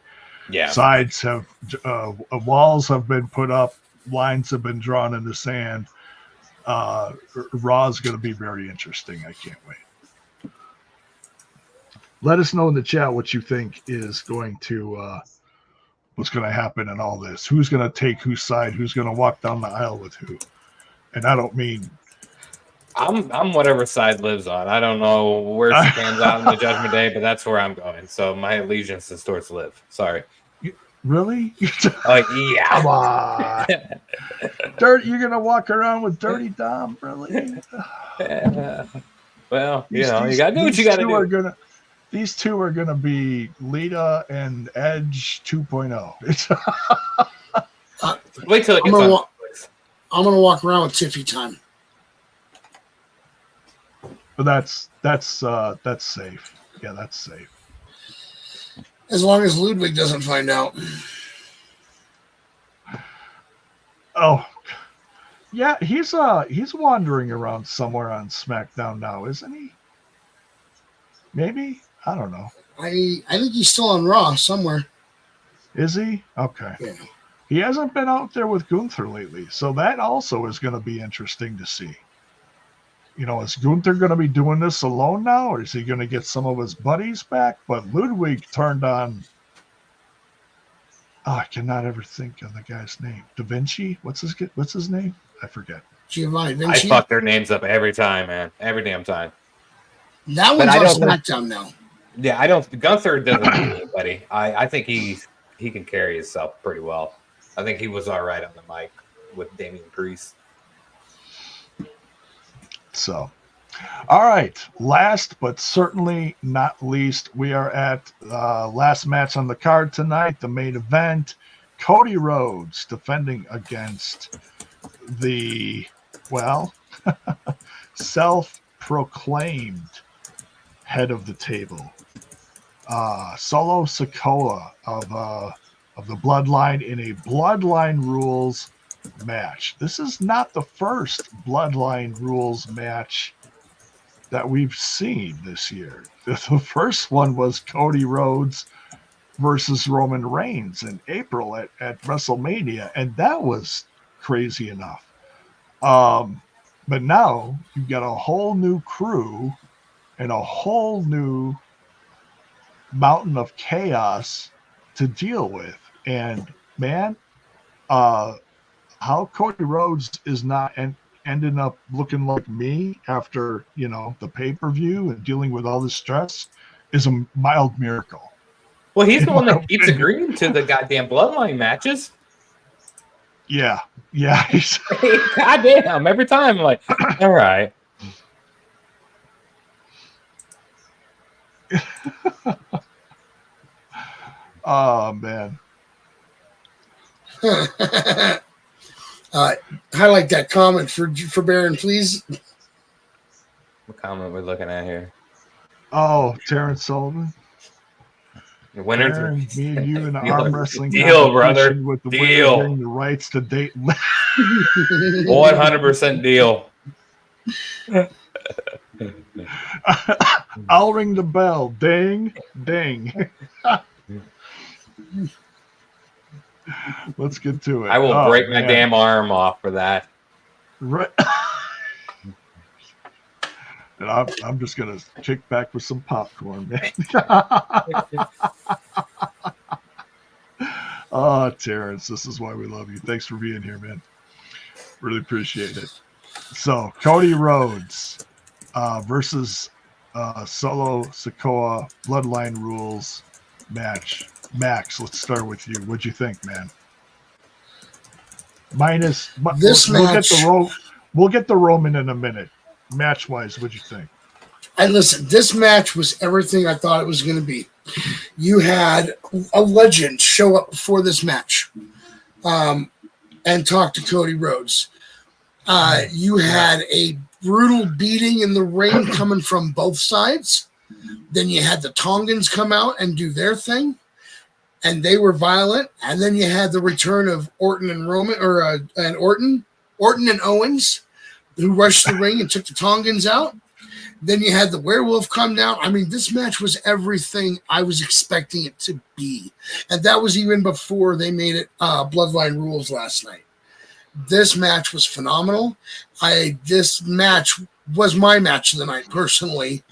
[SPEAKER 4] Yeah.
[SPEAKER 2] Sides have walls have been put up. Lines have been drawn in the sand. Raw is going to be very interesting. I can't wait. Let us know in the chat what you think is going to what's going to happen in all this. Who's going to take whose side? Who's going to walk down the aisle with who? And I don't mean...
[SPEAKER 4] I'm whatever side Liv's on. I don't know where she stands out in the Judgment Day, but that's where I'm going. So my allegiance is towards Liv. Sorry.
[SPEAKER 2] Really?
[SPEAKER 4] Yeah.
[SPEAKER 2] Come on. You're going to walk around with Dirty Dom? Really?
[SPEAKER 4] Well, you got to do what you got to do.
[SPEAKER 2] These two are going to be Lita and Edge 2.0.
[SPEAKER 4] Wait till it gets on.
[SPEAKER 3] I'm going to walk around with Tiffy time.
[SPEAKER 2] But that's safe. Yeah, that's safe.
[SPEAKER 3] As long as Ludwig doesn't find out.
[SPEAKER 2] Oh, Yeah, he's wandering around somewhere on SmackDown now, isn't he? Maybe, I don't know.
[SPEAKER 3] I think he's still on Raw somewhere.
[SPEAKER 2] Is he? Okay.
[SPEAKER 3] Yeah.
[SPEAKER 2] He hasn't been out there with Gunther lately, so that also is going to be interesting to see. You know, is Gunther going to be doing this alone now, or is he going to get some of his buddies back? But Ludwig turned on. Oh, I cannot ever think of the guy's name. Da Vinci? What's his name? I forget.
[SPEAKER 3] Giovanni
[SPEAKER 4] I
[SPEAKER 3] Vinci.
[SPEAKER 4] fuck their names up every time, man. Every damn time.
[SPEAKER 3] That one's on SmackDown now.
[SPEAKER 4] Yeah, I don't. Gunther doesn't need anybody. I think he can carry himself pretty well. I think he was all right on the mic with Damian Priest.
[SPEAKER 2] So, all right. Last but certainly not least, we are at last match on the card tonight, the main event. Cody Rhodes defending against the, well, self-proclaimed head of the table, Solo Sikoa of the Bloodline in a Bloodline Rules match. This is not the first Bloodline Rules match that we've seen this year. The first one was Cody Rhodes versus Roman Reigns in April at WrestleMania, and that was crazy enough. But now you've got a whole new crew and a whole new mountain of chaos to deal with. And man, how Cody Rhodes is not ending up looking like me after, you know, the pay-per-view and dealing with all this stress is a mild miracle.
[SPEAKER 4] Well, he's the one that keeps agreeing to the goddamn Bloodline matches.
[SPEAKER 2] Yeah.
[SPEAKER 4] Goddamn, every time I'm like, all right.
[SPEAKER 2] Oh, man.
[SPEAKER 3] Highlight that comment for Baron, please.
[SPEAKER 4] What comment we're looking at here?
[SPEAKER 2] Oh, Terrence Sullivan.
[SPEAKER 4] The winners,
[SPEAKER 2] Baron, me and you in an
[SPEAKER 4] Deal.
[SPEAKER 2] arm wrestling
[SPEAKER 4] Deal, brother.
[SPEAKER 2] with the
[SPEAKER 4] Deal.
[SPEAKER 2] winner getting the rights to date.
[SPEAKER 4] 100% deal.
[SPEAKER 2] I'll ring the bell. Ding, ding. Let's get to it.
[SPEAKER 4] I will break my damn arm off for that.
[SPEAKER 2] Right. And I'm just gonna kick back with some popcorn, man. Oh, Terrence, this is why we love you. Thanks for being here, man. Really appreciate it. So, Cody Rhodes versus Solo Sikoa Bloodline Rules match. Max, let's start with you. What'd you think, man? We'll get the Roman in a minute. Match-wise, what'd you think?
[SPEAKER 3] And listen, this match was everything I thought it was going to be. You had a legend show up before this match and talk to Cody Rhodes. You had a brutal beating in the ring coming from both sides. Then you had the Tongans come out and do their thing, and they were violent. And then you had the return of Orton and Roman, and Orton and Owens, who rushed the ring and took the Tongans out. Then you had the werewolf come down. I mean, this match was everything I was expecting it to be. And that was even before they made it Bloodline Rules last night. This match was phenomenal. This match was my match of the night, personally.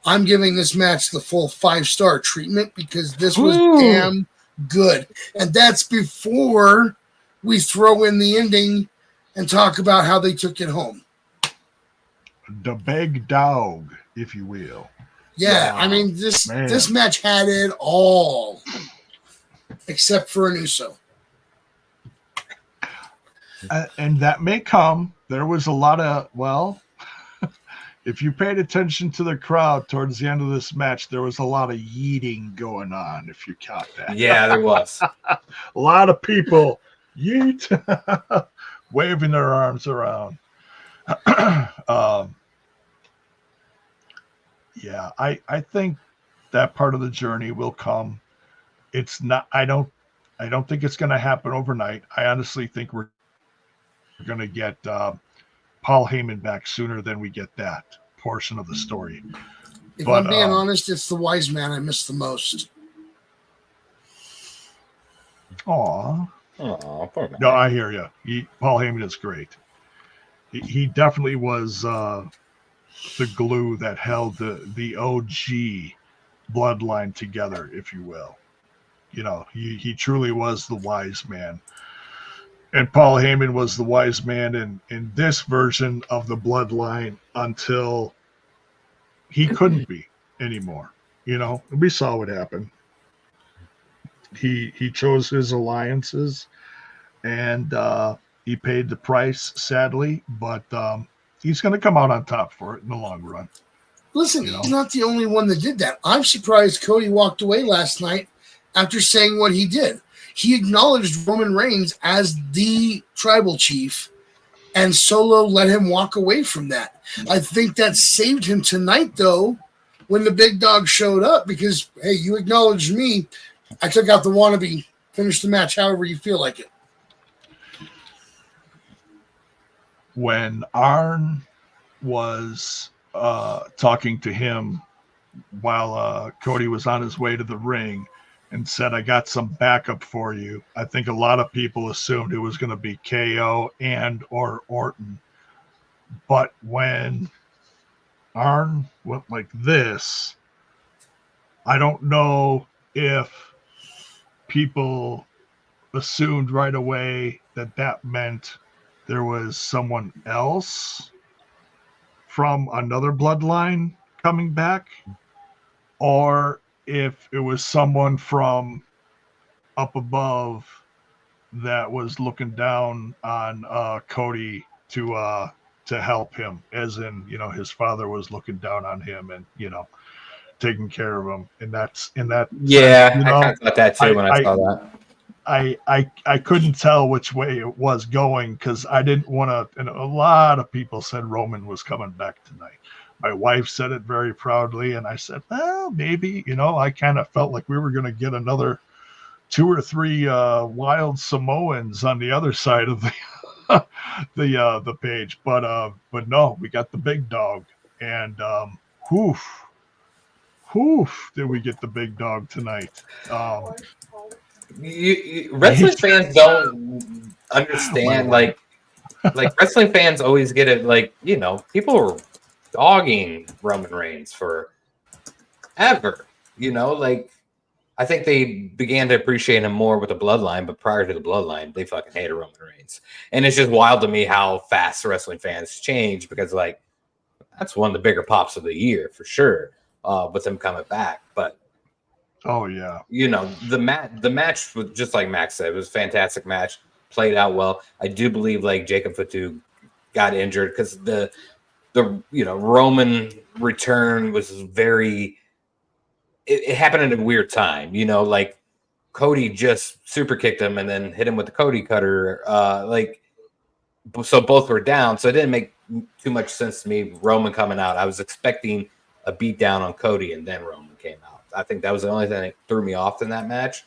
[SPEAKER 3] I'm giving this match the full 5-star treatment because this was damn good. And that's before we throw in the ending and talk about how they took it home.
[SPEAKER 2] The big dog, if you will.
[SPEAKER 3] Yeah, wow. I mean, this match had it all, except for an Uso.
[SPEAKER 2] And that may come. There was a lot of, if you paid attention to the crowd towards the end of this match, there was a lot of yeeting going on, if you caught that.
[SPEAKER 4] Yeah, there was.
[SPEAKER 2] A lot of people yeet, waving their arms around. Yeah, I think that part of the journey will come. It's not. I don't think it's going to happen overnight. I honestly think we're going to get Paul Heyman back sooner than we get that portion of the story.
[SPEAKER 3] If I'm being honest, it's the wise man I miss the most.
[SPEAKER 2] Aw.
[SPEAKER 4] Poor man.
[SPEAKER 2] No, I hear you. Paul Heyman is great. He definitely was the glue that held the OG bloodline together, if you will. You know, he truly was the wise man. And Paul Heyman was the wise man in this version of the bloodline until he couldn't be anymore. You know, we saw what happened. He chose his alliances, and he paid the price, sadly, but he's going to come out on top for it in the long run.
[SPEAKER 3] Listen, he's not the only one that did that. I'm surprised Cody walked away last night after saying what he did. He acknowledged Roman Reigns as the tribal chief, and Solo let him walk away from that. I think that saved him tonight, though, when the big dog showed up, because, hey, you acknowledged me. I took out the wannabe. Finish the match however you feel like it.
[SPEAKER 2] When Arn was talking to him while Cody was on his way to the ring and said, I got some backup for you, I think a lot of people assumed it was going to be KO and or Orton. But when Arn went like this, I don't know if people assumed right away that meant there was someone else from another bloodline coming back, or if it was someone from up above that was looking down on Cody to help him, as in, you know, his father was looking down on him and, you know, taking care of him. And that's in that.
[SPEAKER 4] Yeah,
[SPEAKER 2] sense, you know,
[SPEAKER 4] I kind of thought that too when I saw that.
[SPEAKER 2] I couldn't tell which way it was going because I didn't want to. And a lot of people said Roman was coming back tonight. My wife said it very proudly, and I said, well, maybe. You know, I kind of felt like we were going to get another 2 or 3 wild Samoans on the other side of the page, but no, we got the big dog, and did we get the big dog tonight?
[SPEAKER 4] Wrestling fans don't understand, like wrestling fans always get it, like, you know, people are dogging Roman Reigns for ever, you know, like I think they began to appreciate him more with the bloodline, but prior to the bloodline, they fucking hated Roman Reigns. And it's just wild to me how fast wrestling fans change, because like that's one of the bigger pops of the year for sure, with him coming back. But
[SPEAKER 2] oh yeah, you know,
[SPEAKER 4] the match was just like Max said, it was a fantastic match, played out well. I do believe like Jacob Fatu got injured because the you know, Roman return was very. It happened at a weird time, you know, like Cody just super kicked him and then hit him with the Cody cutter. So both were down. So it didn't make too much sense to me, Roman coming out. I was expecting a beat down on Cody and then Roman came out. I think that was the only thing that threw me off in that match.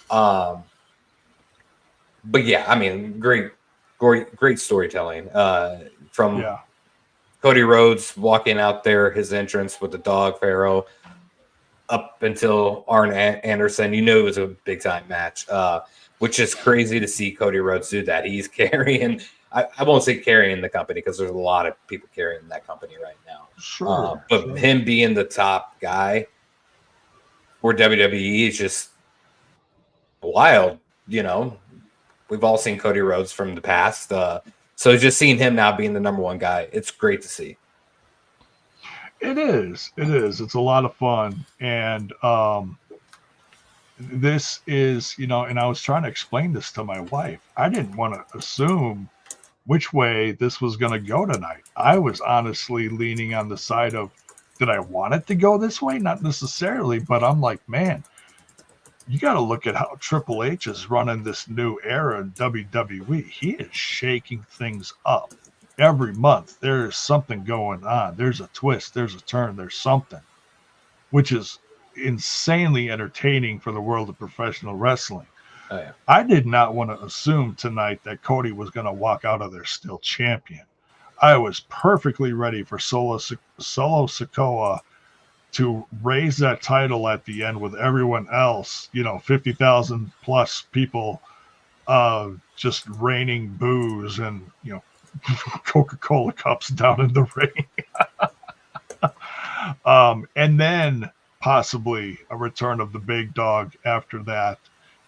[SPEAKER 4] But yeah, I mean, great storytelling from Cody Rhodes walking out there, his entrance with the dog Pharaoh, up until Arn Anderson. You knew it was a big time match, which is crazy to see Cody Rhodes do that. He's carrying, I won't say carrying the company because there's a lot of people carrying that company right now.
[SPEAKER 2] Sure.
[SPEAKER 4] But him being the top guy for WWE is just wild. You know, we've all seen Cody Rhodes from the past. So just seeing him now being the number one guy, it's great to see.
[SPEAKER 2] It is. It's a lot of fun. And this is, you know, and I was trying to explain this to my wife. I didn't want to assume which way this was going to go tonight. I was honestly leaning on the side of, did I want it to go this way? Not necessarily, but I'm like, man, you got to look at how Triple H is running this new era in WWE. He is shaking things up. Every month, there is something going on. There's a twist, there's a turn, there's something, which is insanely entertaining for the world of professional wrestling.
[SPEAKER 4] Oh yeah.
[SPEAKER 2] I did not want to assume tonight that Cody was going to walk out of there still champion. I was perfectly ready for Solo Sikoa to raise that title at the end with everyone else, 50,000 plus people just raining booze and, Coca-Cola cups down in the ring. And then possibly a return of the big dog after that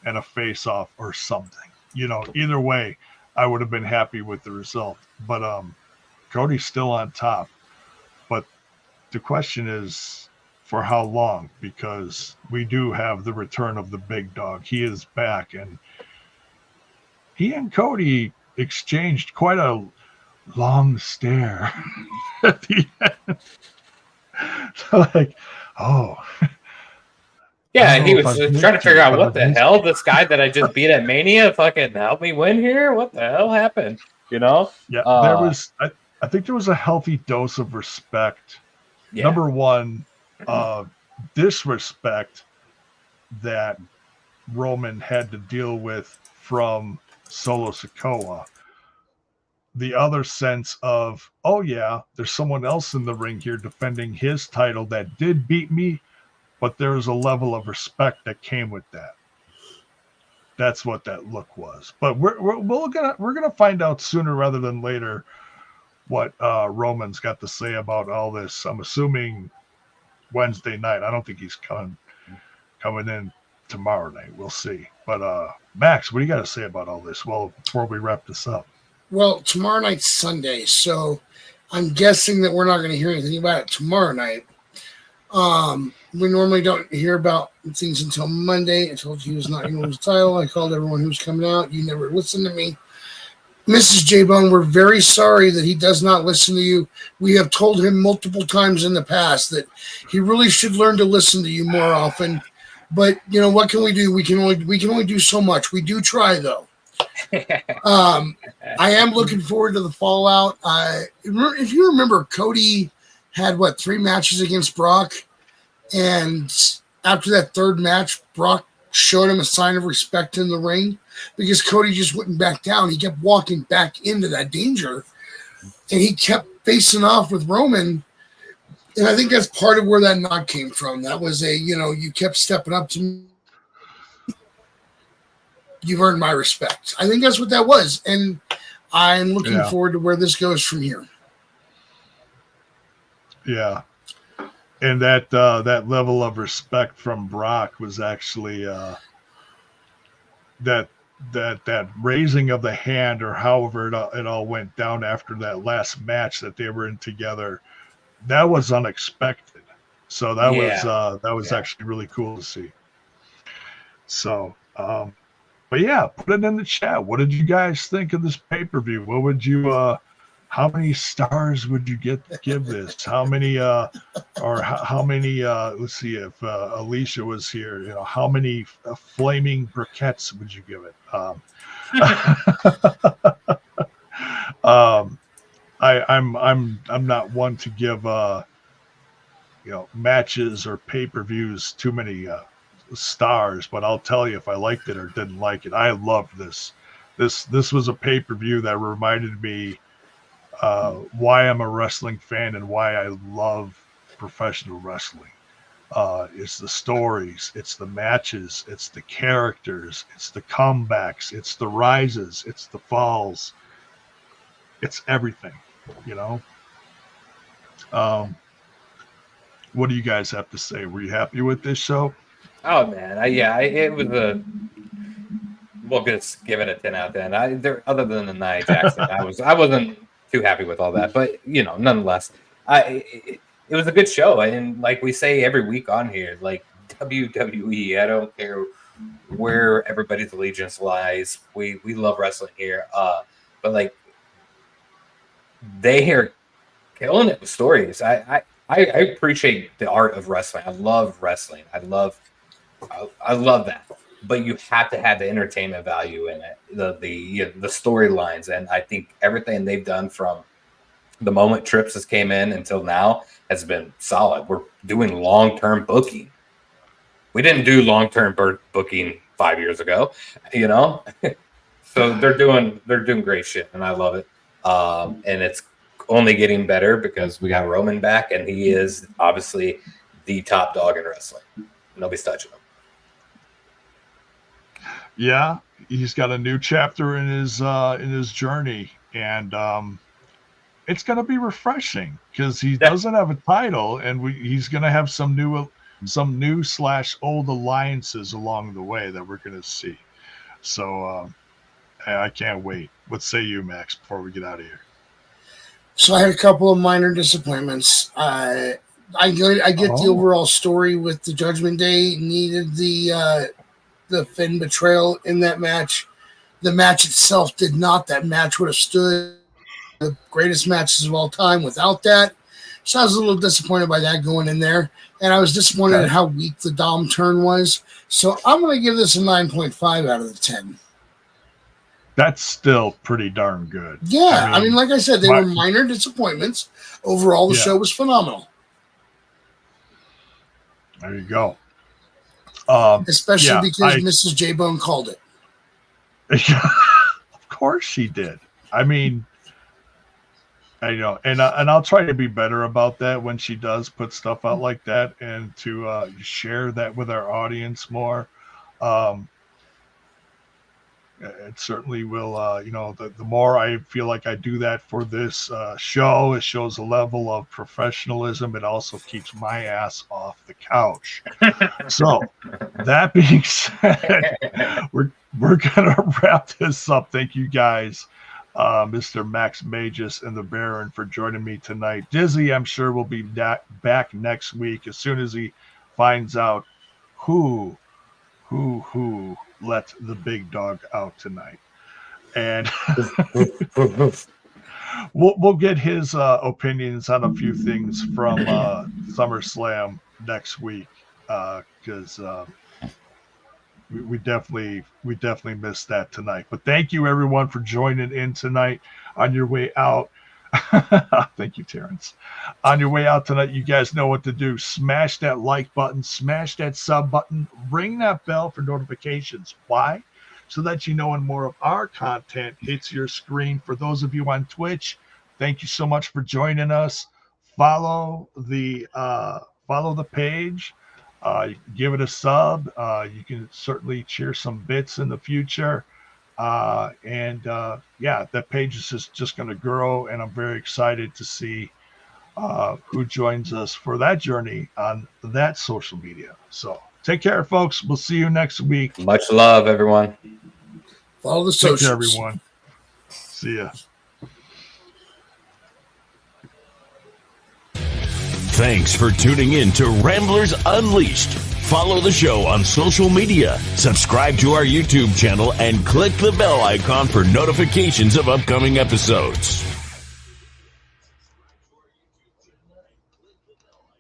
[SPEAKER 2] and a face-off or something. Either way, I would have been happy with the result. But Cody's still on top. But the question is, for how long? Because we do have the return of the big dog. He is back, and he and Cody exchanged quite a long stare at the end. So
[SPEAKER 4] yeah, he was trying to figure out what the hell this guy that I just beat at Mania fucking helped me win here. What the hell happened? Yeah,
[SPEAKER 2] there was. I think there was a healthy dose of respect. Yeah. Number one, disrespect that Roman had to deal with from Solo Sikoa. The other sense of, oh yeah, there's someone else in the ring here defending his title that did beat me, but there's a level of respect that came with that. That's what that look was. But we're gonna find out sooner rather than later what Roman's got to say about all this. I'm assuming Wednesday night. I don't think he's coming in tomorrow night. We'll see. But Max, what do you got to say about all this? Well, before we wrap this up.
[SPEAKER 3] Well, tomorrow night's Sunday, so I'm guessing that we're not going to hear anything about it tomorrow night. We normally don't hear about things until Monday. I told you he was not going to lose the title. I called everyone who was coming out. You never listened to me. Mrs. J-Bone, we're very sorry that he does not listen to you. We have told him multiple times in the past that he really should learn to listen to you more often. But, what can we do? We can only do so much. We do try, though. I am looking forward to the fallout. If you remember, Cody had 3 matches against Brock, and after that third match, Brock showed him a sign of respect in the ring because Cody just wouldn't back down. He kept walking back into that danger, and he kept facing off with Roman. And I think that's part of where that nod came from. That was you kept stepping up to me. You've earned my respect. I think that's what that was. And I'm looking forward to where this goes from here.
[SPEAKER 2] Yeah. And that level of respect from Brock was actually that raising of the hand, or however it all went down after that last match that they were in together. That was unexpected. So that was actually really cool to see. So, but yeah, put it in the chat. What did you guys think of this pay-per-view? What would you how many stars would you give this? How many how many let's see, if Alicia was here, how many flaming briquettes would you give it? I'm not one to give matches or pay-per-views too many stars, but I'll tell you if I liked it or didn't like it. I loved this. This was a pay-per-view that reminded me why I'm a wrestling fan and why I love professional wrestling. It's the stories, it's the matches, it's the characters, it's the comebacks, it's the rises, it's the falls, it's everything, What do you guys have to say? Were you happy with this show?
[SPEAKER 4] Oh man, it was we'll just give it a 10 out of 10. Other than the Nia Jax, I wasn't too happy with all that, but nonetheless, it was a good show. And like we say every week on here, like WWE, I don't care where everybody's allegiance lies. We love wrestling here, but like they are killing it with stories. I appreciate the art of wrestling. I love wrestling. I love that. But you have to have the entertainment value in it, the storylines, and I think everything they've done from the moment Trips has came in until now has been solid. We're doing long-term booking. We didn't do long-term booking 5 years ago, you know. So they're doing great shit, and I love it. And it's only getting better because we got Roman back, and he is obviously the top dog in wrestling. Nobody's touching him.
[SPEAKER 2] Yeah, he's got a new chapter in his journey, and it's going to be refreshing because he doesn't have a title, and he's going to have some new / old alliances along the way that we're going to see. So I can't wait. What say you, Max, before we get out of here?
[SPEAKER 3] So I had a couple of minor disappointments. I get the overall story with the Judgment Day needed the Finn betrayal in that match. The match itself did not. That match would have stood the greatest matches of all time without that. So I was a little disappointed by that going in there. And I was disappointed at how weak the Dom turn was. So I'm going to give this a 9.5 out of the 10.
[SPEAKER 2] That's still pretty darn good.
[SPEAKER 3] Yeah. I mean like I said, they were minor disappointments. Overall, the show was phenomenal.
[SPEAKER 2] There you go.
[SPEAKER 3] Especially because Mrs. J-Bone called it.
[SPEAKER 2] Of course she did. I mean, I know, and I'll try to be better about that when she does put stuff out like that, and to share that with our audience more. It certainly will. The more I feel like I do that for this show, it shows a level of professionalism. It also keeps my ass off the couch. So, that being said, we're gonna wrap this up. Thank you guys, Mr. Max Magis and the Baron, for joining me tonight. Dizzy, I'm sure, will be back next week as soon as he finds out who let the big dog out tonight, and we'll get his opinions on a few things from SummerSlam next week, because we definitely missed that tonight. But thank you everyone for joining in tonight. On your way out, thank you, Terrence. On your way out tonight, you guys know what to do. Smash that like button, smash that sub button, ring that bell for notifications. Why? So that you know when more of our content hits your screen. For those of you on Twitch, thank you so much for joining us. Follow the page. Give it a sub. You can certainly cheer some bits in the future. That page is just going to grow, and I'm very excited to see who joins us for that journey on that social media. So take care, folks. We'll see you next week.
[SPEAKER 4] Much love, everyone.
[SPEAKER 3] Follow the socials.
[SPEAKER 2] Take care, everyone. See ya.
[SPEAKER 1] Thanks for tuning in to Ramblers Unleashed. Follow the show on social media, subscribe to our YouTube channel, and click the bell icon for notifications of upcoming episodes.